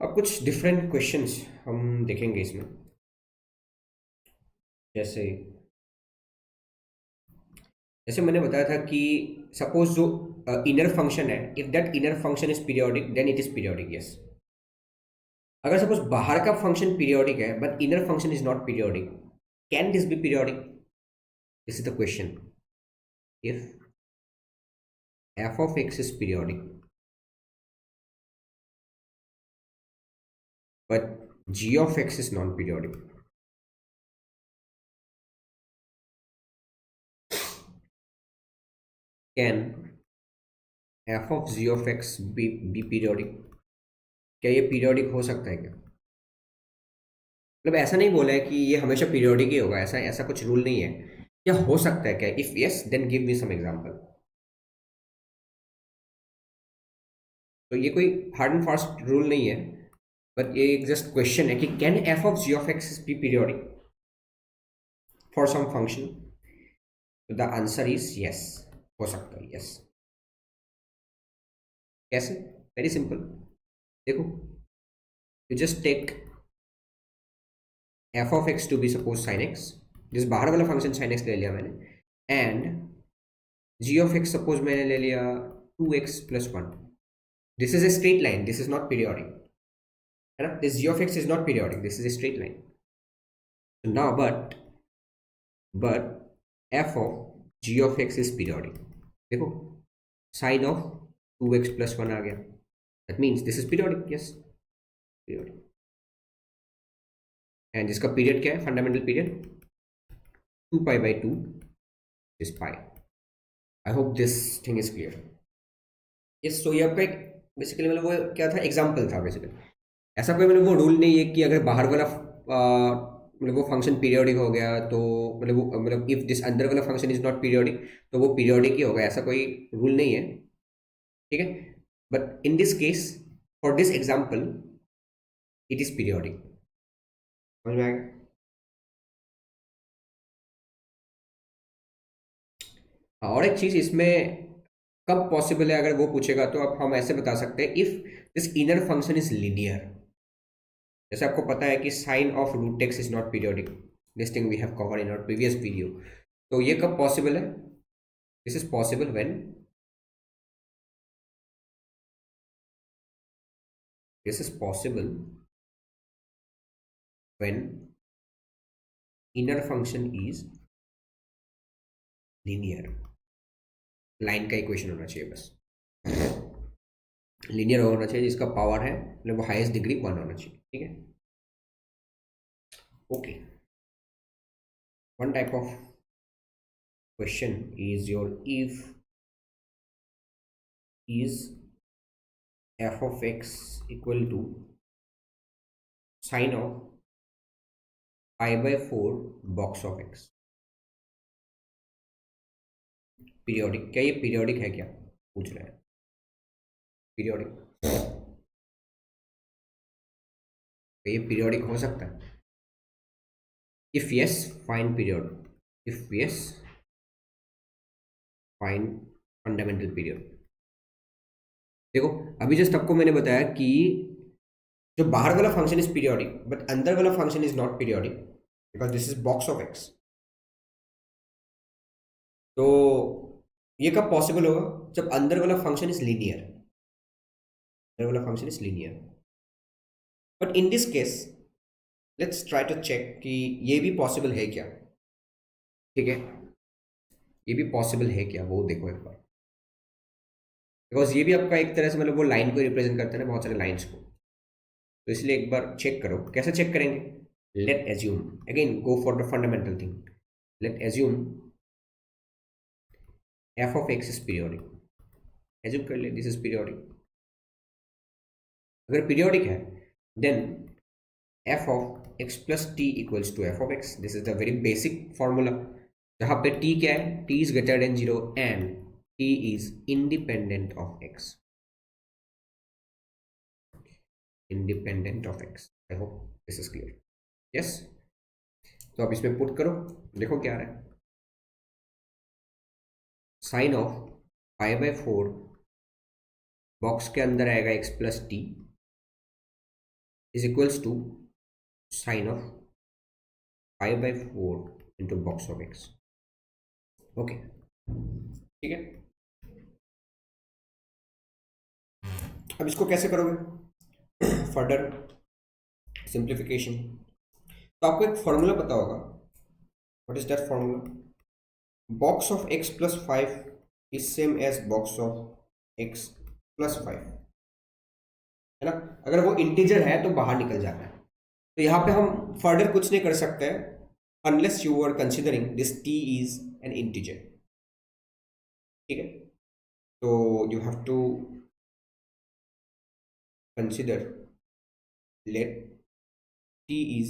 अब कुछ different questions हम देखेंगे इसमें, जैसे मैंने बताया था कि सपोज जो इनर फंक्शन है, if that inner function is periodic then it is periodic. Yes, अगर सपोज बाहर का फंक्शन पीरियोडिक है but inner function is not periodic, can this be periodic? This is the question. If f of x is periodic but g of x is non-periodic, can f of g of x be periodic? क्या ये periodic हो सकता है क्या? मतलब ऐसा नहीं बोला है कि ये हमेशा पीरियोडिक ही होगा, ऐसा कुछ रूल नहीं है। क्या हो सकता है क्या? If yes then give me some example. तो ये कोई हार्ड एंड फास्ट रूल नहीं है, बट ये एक जस्ट क्वेश्चन है कि can f of g of x be periodic for some function? तो द आंसर इज यस, हो सकता है, यस। कैसे? वेरी सिंपल, देखो you just take f of x to be suppose sine x, जिस बाहर वाला फंक्शन साइन एक्स ले लिया मैंने, and g of x suppose मैंने ले लिया 2x plus 1। This is a straight line, this is not periodic, है ना, this g of x is not periodic, this is a straight line. Now but f of g of x is periodic. देखो sine of 2x plus 1 आ गया, that means this is periodic, yes periodic. And जिसका period क्या है, fundamental period 2 pi/2 is pi। I hope this thing is clear. Yes, so ये आपका एक basically मतलब वो क्या था, एग्जाम्पल था बेसिकली। ऐसा कोई मतलब वो रूल नहीं है कि अगर बाहर वाला मतलब वो फंक्शन पीरियोडिक हो गया तो मतलब वो मतलब इफ दिस अंदर वाला फंक्शन इज नॉट पीरियोडिक तो वो पीरियोडिक ही होगा, ऐसा कोई रूल नहीं है, ठीक है। But in this case for this example it is periodic. समझ में आएगा? और एक चीज इसमें कब पॉसिबल है, अगर वो पूछेगा तो अब हम ऐसे बता सकते हैं, if this inner function is linear. जैसे आपको पता है कि sine of root x is not periodic, this thing we have covered in our previous video. तो ये कब पॉसिबल है? This is possible when this is possible when inner function is linear. Line का इक्वेशन होना चाहिए बस, linear होना चाहिए, जिसका पावर है मतलब वो हाईएस्ट डिग्री 1 होना चाहिए। ठीक है, okay. One type of question is your if is f of x equal to sine of pi by 4 box of x। Periodic, क्या ये पीरियोडिक है क्या पूछ रहे हैं? पीरियोडिक, ये पीरियोडिक हो सकता है? If yes find period, if yes find fundamental period. देखो अभी जस्ट आपको मैंने बताया कि जो बाहर वाला फंक्शन इज पीरियोडिक बट अंदर वाला function is not periodic because this is box of x. तो ये कब पॉसिबल होगा? जब अंदर वाला फंक्शन इज लीनियर, अंदर वाला function is linear. But in this case let's try to check कि ये भी पॉसिबल है क्या। ठीक है, ये भी पॉसिबल है क्या वो देखो एक बार, बिकॉज ये भी आपका एक तरह से मतलब वो लाइन को रिप्रेजेंट करता है ना, बहुत सारे लाइन्स को। तो इसलिए एक बार चेक करो, कैसे चेक करेंगे? Late assume, again go for the fundamental thing, late assume f of x is periodic। Assume कर ले दिस इज पीरियोडिक। अगर पीरियोडिक है then f of x plus t equals to f of x। This is the very basic formula, जहां पे t क्या है? t is greater than 0 and t is independent of x, independent of x। I hope this is clear। yes, तो अब इसमें put करो, देखो क्या आ रहा है। Sine of pi by 4 box के अंदर आएगा x plus t is equals to sine of pi by 4 into box of x। Okay, ठीक है। अब इसको कैसे करोगे फर्दर सिंप्लीफिकेशन? तो आपको एक फॉर्मूला पता होगा। What is that formula? Box of x plus 5 is same as box of x plus 5, है ना? अगर वो इंटीजर है तो बाहर निकल जाता है। तो यहाँ पे हम फर्दर कुछ नहीं कर सकते unless you are considering this t is an integer. ठीक है, तो you have to consider let t is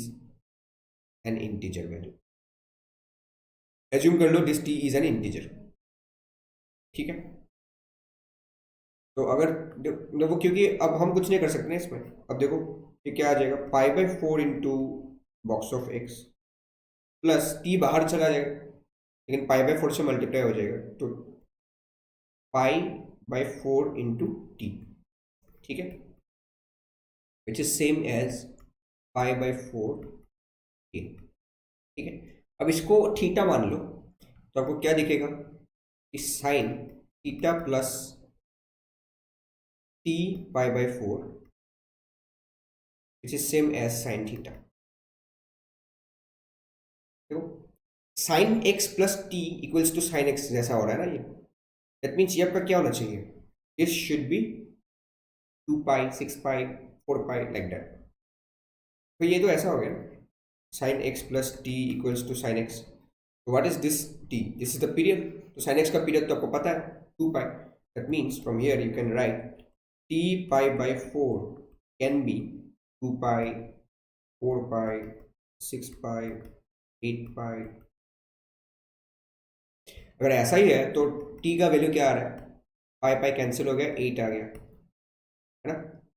an integer value। Assume कर लो this t is an integer। ठीक है, तो अगर देखो क्योंकि अब हम कुछ नहीं कर सकते ना इसमें। अब देखो ये क्या आ जाएगा, पाई by 4 into box of x plus t बाहर चला जाएगा लेकिन पाई बाय 4 से मल्टीप्लाई हो जाएगा, तो पाई बाय 4 इंटू टी। ठीक है, which is same as pi by 4 t. ठीक है, अब इसको थीटा मान लो तो आपको क्या दिखेगा कि sine theta plus t pi by 4 which is same as sine theta. देखो sine x plus t equals to sine x जैसा हो रहा है ना ये, दैट मीन्स ये आपका क्या होना चाहिए? This should be 2 pi 6 pi 4 pi like that. तो ये तो ऐसा हो गया ना, sine x plus t equals to sine x. तो what is this t? This is the period. तो साइन एक्स का पीरियड तो आपको पता है 2 pi. That means from here you can write t pi by 4 can be 2 pi 4 pi 6 pi 8 पाई। अगर ऐसा ही है तो टी का वैल्यू क्या आ रहा है? पाई पाई कैंसिल हो गया, 8 आ गया, है ना?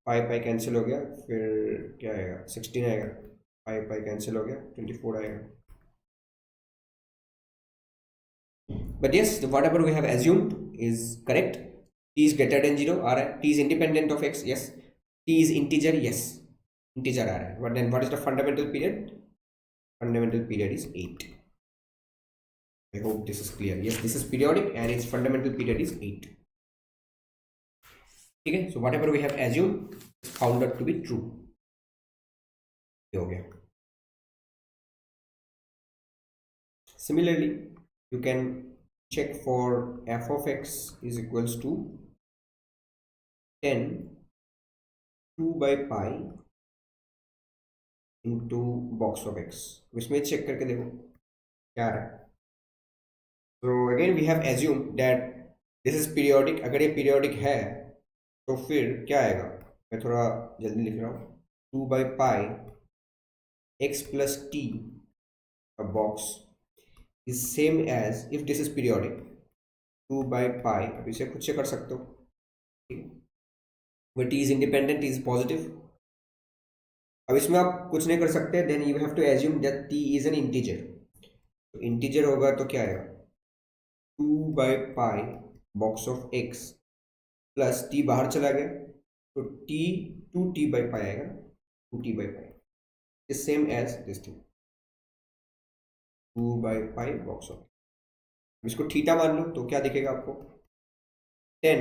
पाई पाई कैंसिल हो गया, फिर क्या आएगा? 16 आएगा। पाई पाई कैंसिल हो गया, 24 आएगा। But yes, whatever we have assumed is correct। t is greater than 0 आ रहा है, t is independent of x, yes। t is integer, yes, integer आ रहा है। But then what is the fundamental period? Fundamental period is 8। I hope this is clear. Yes, this is periodic and its fundamental period is 8. Okay, so whatever we have assumed is found out to be true. Okay. Similarly, you can check for f of x is equals to 10 2 by pi into box of x. इसमें check करके देखो क्या आ रहा है. So again we have assumed that this is periodic. अगर ये periodic है तो फिर क्या आएगा, मैं थोड़ा जल्दी लिख रहा हूँ. 2 by pi x plus t a box is same as if this is periodic 2 by pi. अब इसे खुद से कर सकते हो, ठीक है. वह t is independent, t is positive. अब इसमें आप कुछ नहीं कर सकते. Then you have to assume that t is an integer. तो इंटीजर होगा तो क्या आएगा, 2 by pi box of x plus t बाहर चला गया तो t 2t by pi आएगा, 2t by pi is same as this thing 2 by pi box of. इसको थीटा मान लो तो क्या दिखेगा आपको, 10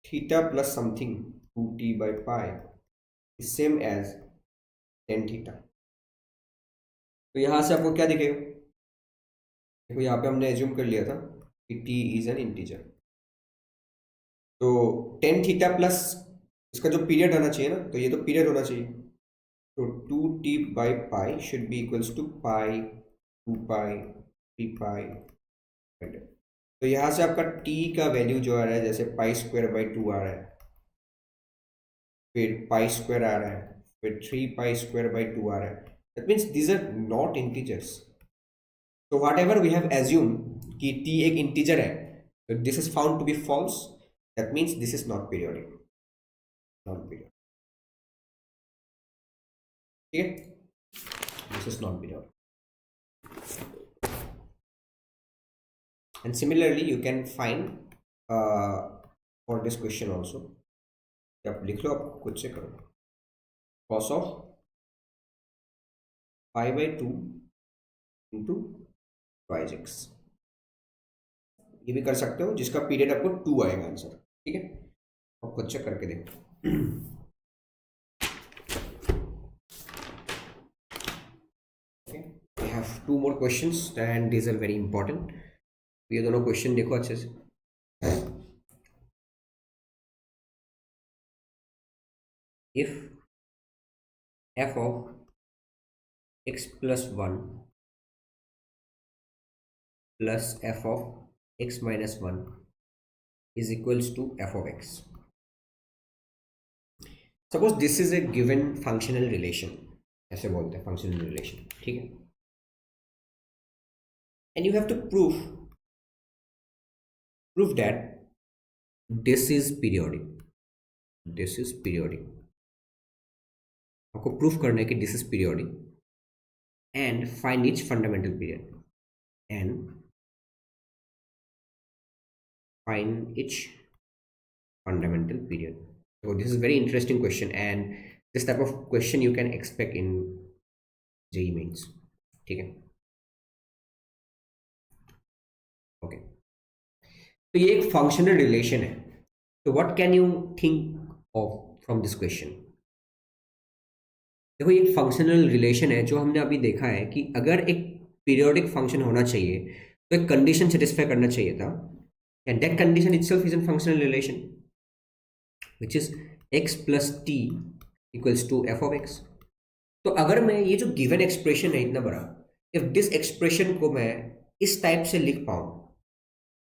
theta plus something 2t by pi is same as 10 theta. तो यहां से आपको क्या दिखेगा, देखो यहाँ पे हमने एज्यूम कर लिया था कि t इज एन इंटीजर. तो 10 थीटा प्लस इसका जो पीरियड आना चाहिए ना, तो ये तो पीरियड होना चाहिए. तो 2t by pi should be equals to pi 2 pi 3 pi. तो यहाँ से आपका t का वैल्यू जो आ रहा है, जैसे पाई स्क्वायर बाई 2 आ रहा है, फिर पाई स्क्वायर आ रहा है, फिर 3 पाई स्क्वायर बाई 2 आ रहा है. That means these are not integers. तो whatever we have assume कि t एक इंटीजर है, तो this is found to be false. That means this is not periodic, not periodic. ठीक है, this is not periodic. And similarly you can find for this question also. आप लिख लो, आप खुद से करो. cos of pi by 2 into twice x. ये भी कर सकते हो, जिसका पीरियड आपको 2 आएगा आंसर. ठीक है, आप खुद से करके देखो. Okay, we have 2 more questions and these are very important. ये दोनों क्वेश्चन देखो अच्छे से. If f of x plus 1 plus f of x minus 1 is equals to f of x. Suppose this is a given functional relation, ऐसे बोलते हैं functional relation. ठीक है, and you have to prove that this is periodic. This is periodic. आपको proof करना है कि this is periodic and find etch fundamental period and find etch fundamental period. So this is very interesting question and this type of question you can expect in JEE Mains. ठीक है, okay. तो ये एक functional relation है. तो what can you think of from this question. देखो, ये एक फंक्शनल रिलेशन है जो हमने अभी देखा है कि अगर एक पीरियोडिक फंक्शन होना चाहिए तो एक कंडीशन सेटिस्फाई करना चाहिए था, and that condition itself is an functional relation which is x plus t equals to f of x. तो अगर मैं ये जो गिवन एक्सप्रेशन है इतना बड़ा, इफ दिस एक्सप्रेशन को मैं इस टाइप से लिख पाऊँ,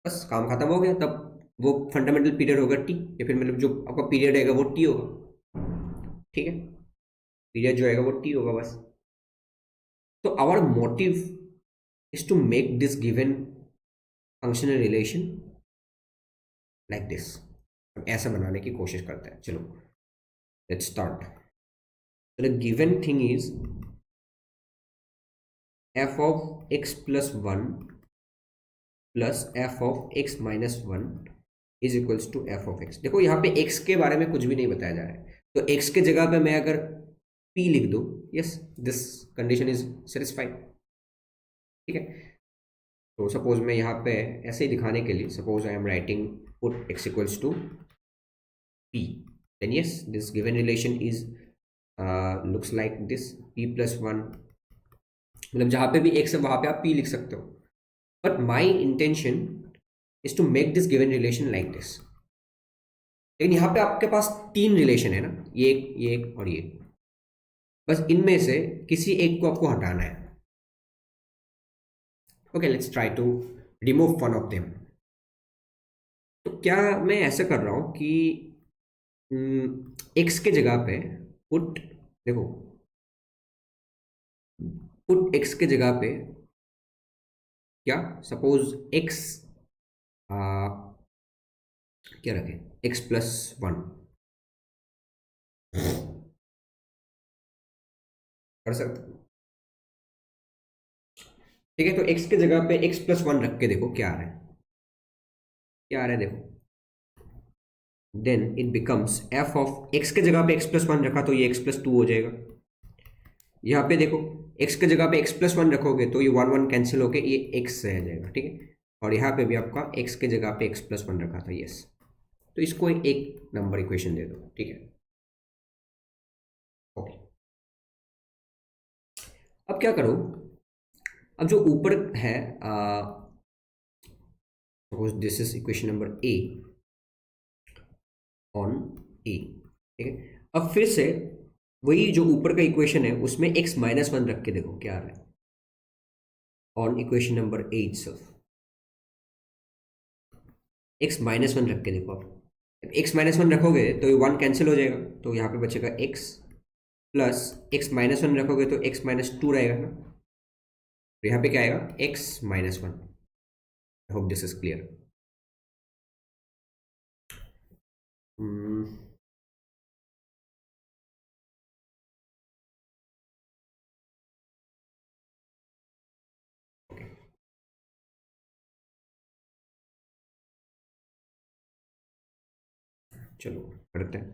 बस काम खत्म हो गया. तब वो फंडामेंटल पीरियड होगा टी, या फिर मतलब जो आपका पीरियड आएगा वो टी होगा. ठीक है, पीरियड जो आएगा वो टी होगा बस. तो our motive is to make this given functional relation like this. हम ऐसा बनाने की कोशिश करते हैं. चलो let's start. The given thing is f of x plus 1 plus f of x minus 1 is equals to f of x. देखो यहाँ पे x के बारे में कुछ भी नहीं बताया जा रहा है, तो x के जगह पे मैं अगर p लिख दो, yes this condition is satisfied. ठीक है, तो सपोज मैं यहाँ पे ऐसे ही दिखाने के लिए, suppose I am writing put x equals to p, then yes, this given relation is looks like this p plus 1, मतलब जहाँ पे भी x है वहाँ पे आप p लिख सकते हो, but my intention is to make this given relation like this. लेकिन यहाँ पे आपके पास तीन रिलेशन है ना, ये एक और ये, बस इनमें से किसी एक को आपको हटाना है। Okay, let's try to remove one of them. तो क्या मैं ऐसा कर रहा हूँ कि x के जगह पे पुट, देखो पुट x के जगह पे क्या, सपोज x क्या रखें, x प्लस 1 कर सकते, ठीक है। तो x के जगह पे x प्लस 1 रख के देखो क्या आ रहा है, क्या आ रहा है देखो, then it becomes f of x के जगह पे x प्लस 1 रखा तो ये x प्लस 2 हो जाएगा। यहाँ पे देखो x के जगह पे x प्लस 1 रखोगे तो ये 1 1 कैंसिल होके ये x रह जाएगा, ठीक है। और यहाँ पे भी आपका x के जगह पे x प्लस 1 रखा था, यस। तो इसको एक नंबर इक्वेशन दे दो, ठीक है। ओके, अब क्या करो, अब जो ऊपर है, suppose this is equation number a on a, ठीक है। अब फिर से वही जो ऊपर का इक्वेशन है उसमें x माइनस 1 रख के देखो क्या आ रहा है, on equation number a itself x minus 1 रख के देखो। आप x माइनस 1 रखोगे तो ये 1 कैंसिल हो जाएगा, तो यहाँ पे बचेगा x प्लस x माइनस 1 रखोगे तो x माइनस 2 रहेगा ना, तो यहाँ पे क्या आएगा, x minus 1। I hope this is clear. चलो करते हैं,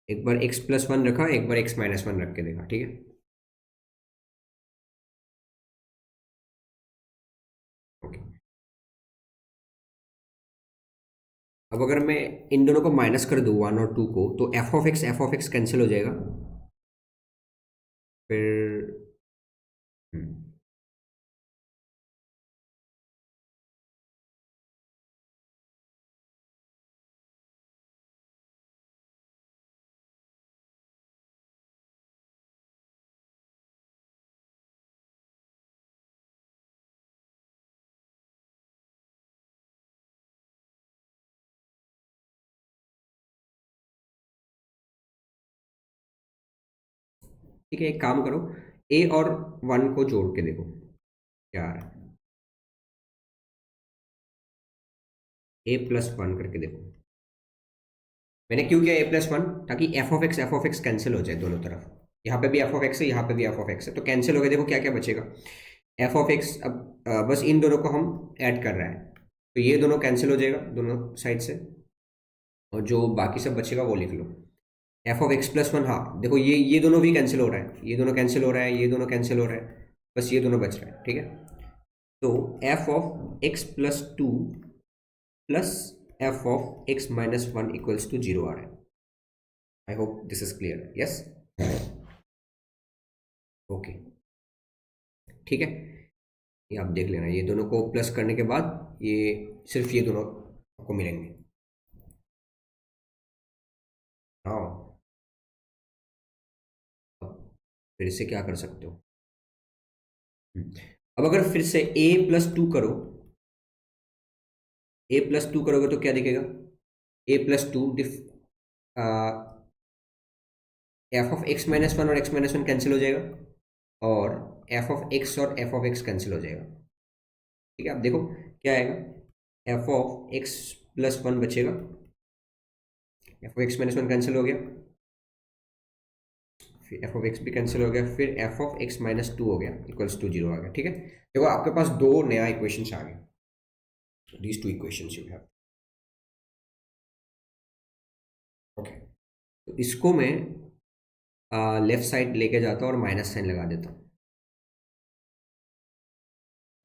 एक बार x प्लस 1 रखा, एक बार x माइनस 1 रख के देखा, ठीक है। ओके, अब अगर मैं इन दोनों को माइनस कर दूँ 1 और 2 को, तो एफ ऑफ एक्स कैंसिल हो जाएगा, फिर ठीक है, एक काम करो, a और 1 को जोड़ के देखो क्या आ रहा है, a प्लस 1 करके देखो। मैंने क्यों किया a प्लस 1, ताकि एफ ऑफ एक्स कैंसिल हो जाए दोनों तरफ, यहाँ पे भी एफ ऑफ एक्स है, यहाँ पे भी एफ ऑफ एक्स है, तो कैंसिल हो गया। देखो क्या क्या बचेगा, एफ ऑफ एक्स, अब बस इन दोनों को हम ऐड कर रहे हैं, तो ये दोनों कैंसिल हो जाएगा दोनों साइड से, और जो बाकी सब बचेगा वो लिख लो, एफ ऑफ एक्स प्लस 1। हाँ देखो, ये दोनों भी कैंसिल हो रहा है, ये दोनों कैंसिल हो रहा है, ये दोनों कैंसिल हो रहा है, बस ये दोनों बच रहा है, ठीक है। तो f of x plus 2 plus f of x minus 1 equals to 0 आ रहा है। I hope this is clear, yes. Okay, ठीक है, ये आप देख लेना, ये दोनों को प्लस करने के बाद ये सिर्फ ये दोनों आपको मिलेंगे। हाँ, अब फिर से क्या कर सकते हो, अब अगर फिर से a प्लस 2 करो, a प्लस 2 करोगे तो क्या दिखेगा, a plus 2 F of x minus 1 और एक्स माइनस 1 कैंसिल हो जाएगा, और एफ ऑफ एक्स और एफ ऑफ एक्स कैंसिल हो जाएगा, ठीक है। आप देखो क्या आएगा, एफ ऑफ एक्स प्लस 1 बचेगा, F of x minus 1 cancel हो गया, फिर एफ ऑफ एक्स भी कैंसिल हो गया, फिर एफ ऑफ एक्स माइनस 2 हो गया इक्वल्स टू 0 आ गया, ठीक है। देखो आपके पास दो नया इक्वेशन आ गए, these two equations you have. Okay, तो इसको मैं लेफ्ट साइड लेके जाता हूँ और माइनस साइन लगा देता हूँ,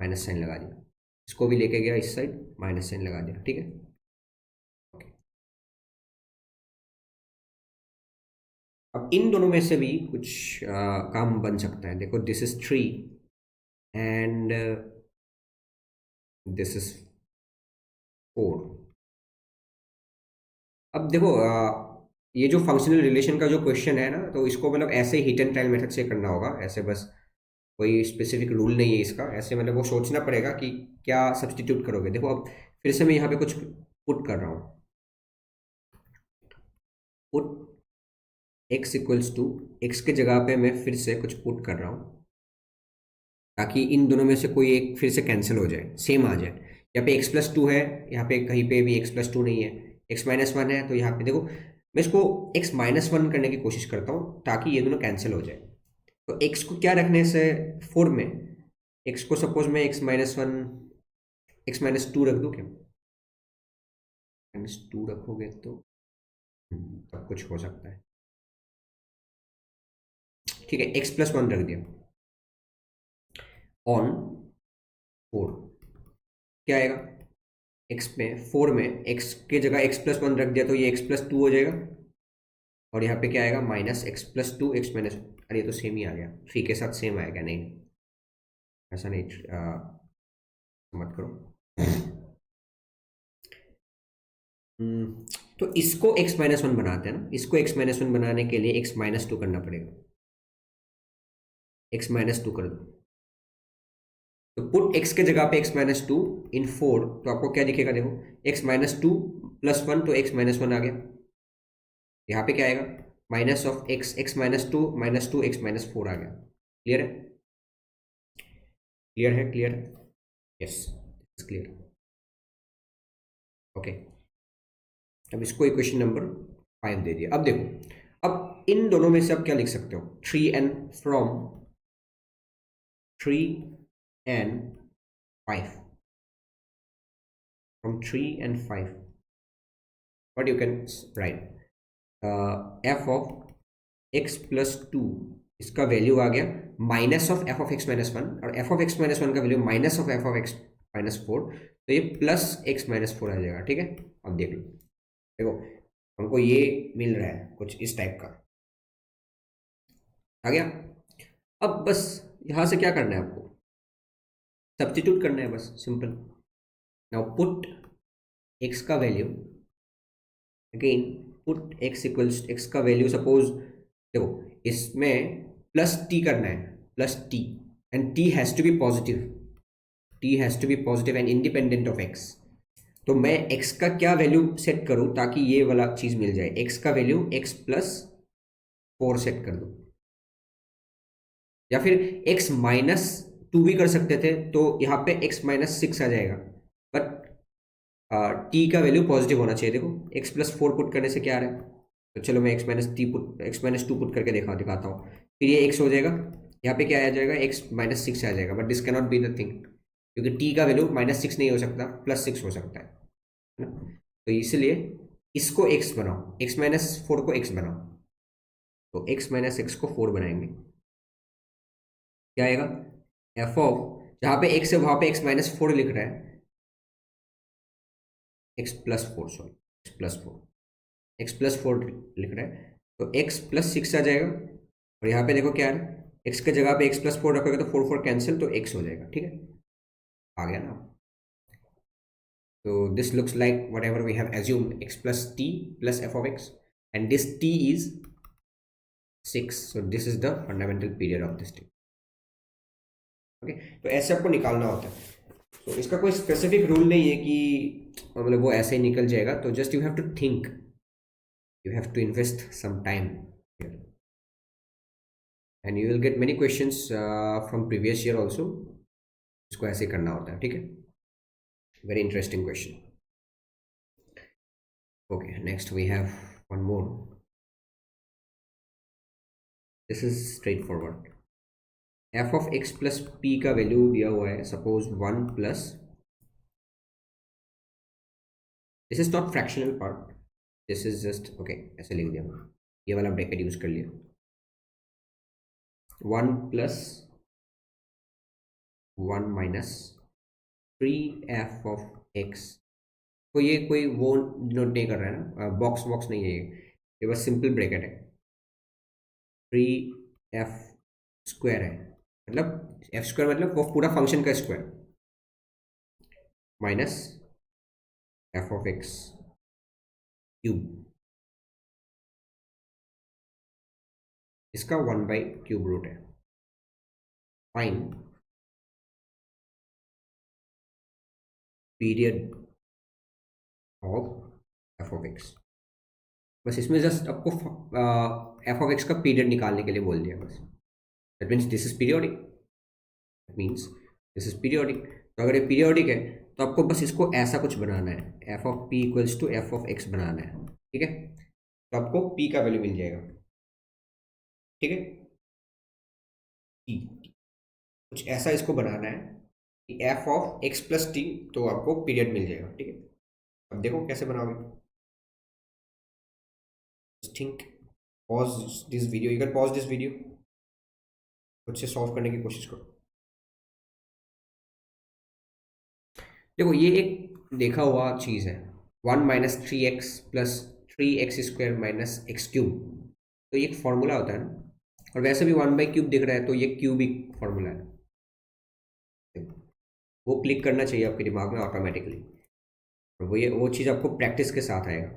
माइनस साइन लगा दिया। इसको भी लेके गया इस साइड, माइनस साइन लगा दिया, ठीक है। ओके, अब इन दोनों में से भी कुछ काम बन सकता है। देखो this is 3 and this is 4। अब देखो ये जो फंक्शनल रिलेशन का जो क्वेश्चन है ना, तो इसको मतलब ऐसे हिट एंड ट्रायल मेथड से करना होगा, ऐसे बस कोई स्पेसिफिक रूल नहीं है इसका, ऐसे मतलब वो सोचना पड़ेगा कि क्या सब्सटीट्यूट करोगे। देखो अब फिर से मैं यहाँ पे कुछ पुट कर रहा हूँ, put x equals to, x के जगह पे मैं फिर से कुछ पुट कर रहा हूँ ताकि इन दोनों में से कोई एक फिर से कैंसिल हो जाए, सेम आ जाए। यहाँ पे x+2 है, यहाँ पे कहीं पे भी x+2 नहीं है, x-1 है, तो यहाँ पे देखो मैं इसको x-1 करने की कोशिश करता हूँ ताकि ये दोनों कैंसिल हो जाए। तो x को क्या रखने से 4 में, x को सपोज मैं x-1 x-2 रख दूँ क्या, -2 रखोगे तो सब कुछ हो सकता है, ठीक है। x+1 रख दिया ऑन 4, क्या आएगा, x में 4 में x के जगह x+1 रख दिया तो ये x+2 हो जाएगा, और यहाँ पे क्या आएगा -x+2 x-, अरे ये तो सेम ही आ गया, 3 के साथ सेम आएगा, नहीं ऐसा नहीं, मत करो। तो इसको x-1 बनाते हैं ना, इसको x-1 बनाने के लिए x-2 करना पड़ेगा, x-2 कर दो, तो पुट x के जगह पे x-2 इन 4, तो आपको क्या दिखेगा, देखो x-2 + 1 तो x-1 आ गया, यहाँ पे क्या आएगा minus of x, x-2 -2 x-4 आ गया। क्लियर है, क्लियर है, क्लियर है, यस क्लियर। ओके, अब इसको इक्वेशन नंबर 5 दे दिया। अब देखो, अब इन दोनों में से आप क्या लिख सकते हो, 3n from 3 and 5, from 3 and 5, what you can write, f of x plus 2, इसका वैल्यू आ गया minus of f of x minus 1, और f of x minus 1 का value minus of f of x minus 4, तो ये plus x minus 4 आ जाएगा, ठीक है। अब देख लो, देखो हमको ये मिल रहा है कुछ इस टाइप का, आ गया। अब बस यहाँ से क्या करना है आपको, सब्स्टिट्यूट करना है बस, सिंपल। नाउ पुट x का value, again put x equals, x का वैल्यू सपोज, देखो इसमें प्लस t करना है, plus t, and t has to be positive, t has to be positive and independent of x। तो मैं x का क्या वैल्यू सेट करूं ताकि ये वाला चीज मिल जाए, x का वैल्यू x+4 सेट कर दो, या फिर x-2 भी कर सकते थे, तो यहाँ पे x-6 आ जाएगा, बट t का वैल्यू पॉजिटिव होना चाहिए। देखो x+4 पुट करने से क्या आ रहा है, तो चलो मैं x-2 पुट करके दिखाता हूँ, फिर ये x हो जाएगा, यहाँ पे क्या आ जाएगा x-6 आ जाएगा, but this cannot be the thing, क्योंकि t का वैल्यू -6 नहीं हो सकता, +6 हो सकता है ना। तो इसलिए इसको x बनाओ, x-4 को x बनाओ, तो x-x को 4 बनाएंगे, क्या आएगा, एफ ऑफ, जहाँ पे x है वहाँ पे x-4 लिख रहा है, x+4, सॉरी x+4 लिख रहा है, तो x+6 आ जाएगा, और यहाँ पे देखो क्या है, x के जगह पे x+4 रखोगे तो 4 4 कैंसिल, तो x हो जाएगा, ठीक है, आ गया ना। तो this looks like whatever we have assumed, x+t plus f of x, and this t is 6, so this is the fundamental period of this thing। Okay, तो ऐसे आपको निकालना होता है, तो इसका कोई स्पेसिफिक रूल नहीं है कि मतलब वो ऐसे ही निकल जाएगा, तो just you have to think, you have to invest some time here, and you will get many questions from previous year also, इसको ऐसे करना होता है, ठीक है, very interesting question। okay, next we have one more, this is straightforward, f of x plus p का value दिया हुआ है, suppose 1 plus, this is not fractional part, this is just okay, ऐसे लिख दिया, ये वाला ब्रैकेट यूज कर लिया, 1 प्लस 1 माइनस 3f(x) तो ये कोई वो डिनोट नहीं कर रहा है ना, बॉक्स बॉक्स नहीं है ये बस सिंपल ब्रैकेट है। 3f² है, मतलब f² मतलब वो पूरा फंक्शन का स्क्वायर माइनस f(x) क्यूब, इसका 1/³ रूट है। फाइन पीरियड ऑफ f(x), बस इसमें जस्ट आपको f(x) का पीरियड निकालने के लिए बोल दिया बस। That means this is periodic, that means this is periodic. तो अगर ये पीरियोडिक है तो आपको बस इसको ऐसा कुछ बनाना है, f(p) इक्वल्स टू f(x) बनाना है, ठीक है। तो आपको p का वैल्यू मिल जाएगा, ठीक है। p कुछ ऐसा इसको बनाना है कि f(x + t), तो आपको पीरियड मिल जाएगा, ठीक है। अब देखो कैसे बनाओगे। Think, pause this video, you can pause this video, खुद से सॉल्व करने की कोशिश करो। देखो ये एक देखा हुआ चीज़ है, 1 - 3x + 3x² - x³ तो ये एक फॉर्मूला होता है ना, और वैसे भी 1/³ दिख रहा है तो ये क्यूबिक फॉर्मूला है, वो क्लिक करना चाहिए आपके दिमाग में ऑटोमेटिकली, और वो चीज़ आपको प्रैक्टिस के साथ आएगा।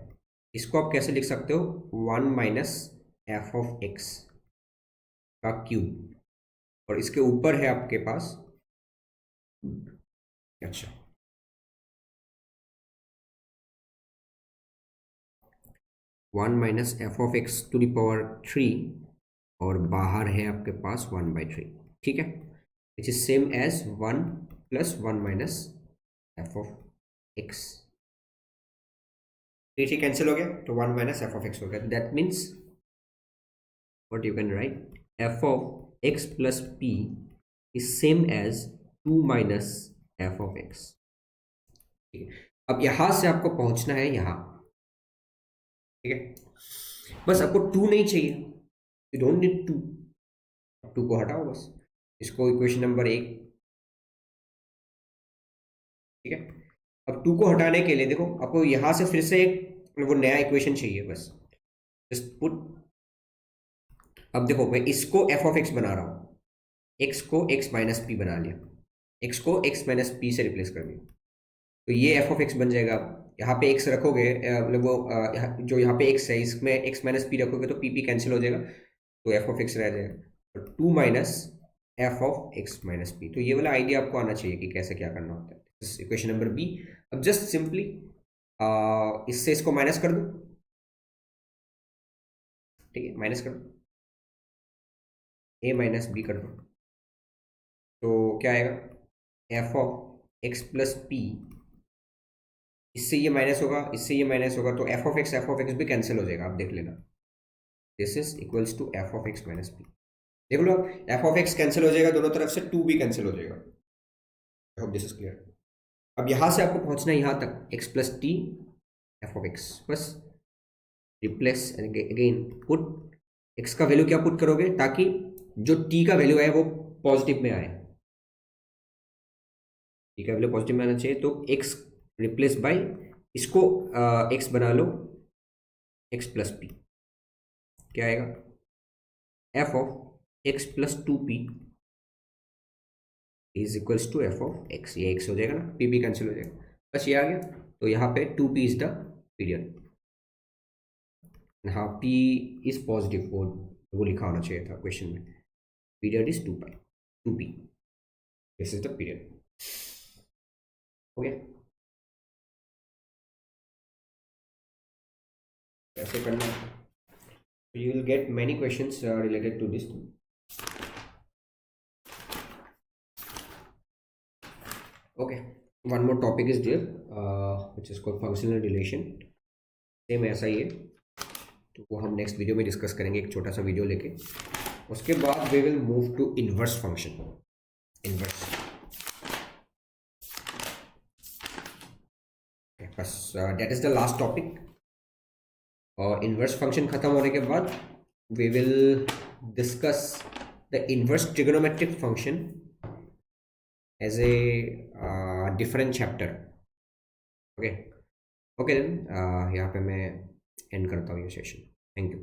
इसको आप कैसे लिख सकते हो, 1 - f(x) का क्यूब, और इसके ऊपर है आपके पास, अच्छा 1 - f(x⁻³ और बाहर है आपके पास 1/3, ठीक है। Which is same as 1 + 1 - f(x), 3 cancel हो गया तो 1 - f(x) हो गया। That means what you can write, f(x + p) is same as 2 - f(x), ठीक है। अब यहां से आपको पहुंचना है यहां, ठीक है। बस आपको 2 नहीं चाहिए, यू डोंट नीड 2, 2 को हटाओ बस, इसको इक्वेशन नंबर 1, ठीक है। अब 2 को हटाने के लिए देखो आपको यहां से फिर से एक वो नया इक्वेशन चाहिए, बस जस्ट पुट। अब देखो मैं इसको f(x) बना रहा हूँ, x को x - p बना लिया, x को x - p से रिप्लेस कर दिया, तो ये f(x) बन जाएगा। यहाँ पे x रखोगे, मतलब वो जो यहाँ पे x है इसमें x - p रखोगे तो p कैंसिल हो जाएगा, तो f(x) रह जाएगा, और 2 - f(x - p), तो ये वाला आइडिया आपको आना चाहिए कि कैसे क्या करना होता है। इक्वेशन नंबर बी, अब जस्ट सिंपली इससे इसको माइनस कर दो, ठीक है, माइनस कर दो, a - b कर दो, तो क्या आएगा, f(x + p), इससे ये माइनस होगा, इससे ये माइनस होगा, तो f(x) भी कैंसिल हो जाएगा, आप देख लेना। This is equals to f(x - p), देख लो f(x) कैंसिल हो जाएगा दोनों तरफ से, 2 भी कैंसिल हो जाएगा। I hope this is clear. अब यहां से आपको पहुंचना है यहां तक, x + t f(x), बस रिप्लेस अगेन, पुट x का वैल्यू क्या पुट करोगे ताकि जो t का वैल्यू है वो पॉजिटिव में आए, t का वैल्यू पॉजिटिव में आना चाहिए, तो x रिप्लेस बाय, इसको x बना लो x + p, क्या आएगा, f(x + 2p) is equals to f(x), ये x हो जाएगा ना, p भी कैंसिल हो जाएगा, बस ये आ गया। तो यहाँ पे 2p इज द पीरियड, हाँ p इज पॉजिटिव, वो लिखा होना चाहिए था क्वेश्चन में, period is 2p, this is the period, हो गया। कैसे करना, you will get many questions related to this. Okay, one more topic is there, which is called functional relation, same ऐसा ही है, तो वो हम नेक्स्ट वीडियो में डिस्कस करेंगे, एक छोटा सा वीडियो लेके। उसके बाद we will move to inverse function, inverse, बस that is the last topic. और इनवर्स फंक्शन खत्म होने के बाद we will discuss the inverse trigonometric function as a different chapter. Okay, okay then यहाँ पे मैं एंड करता हूँ ये सेशन। Thank you.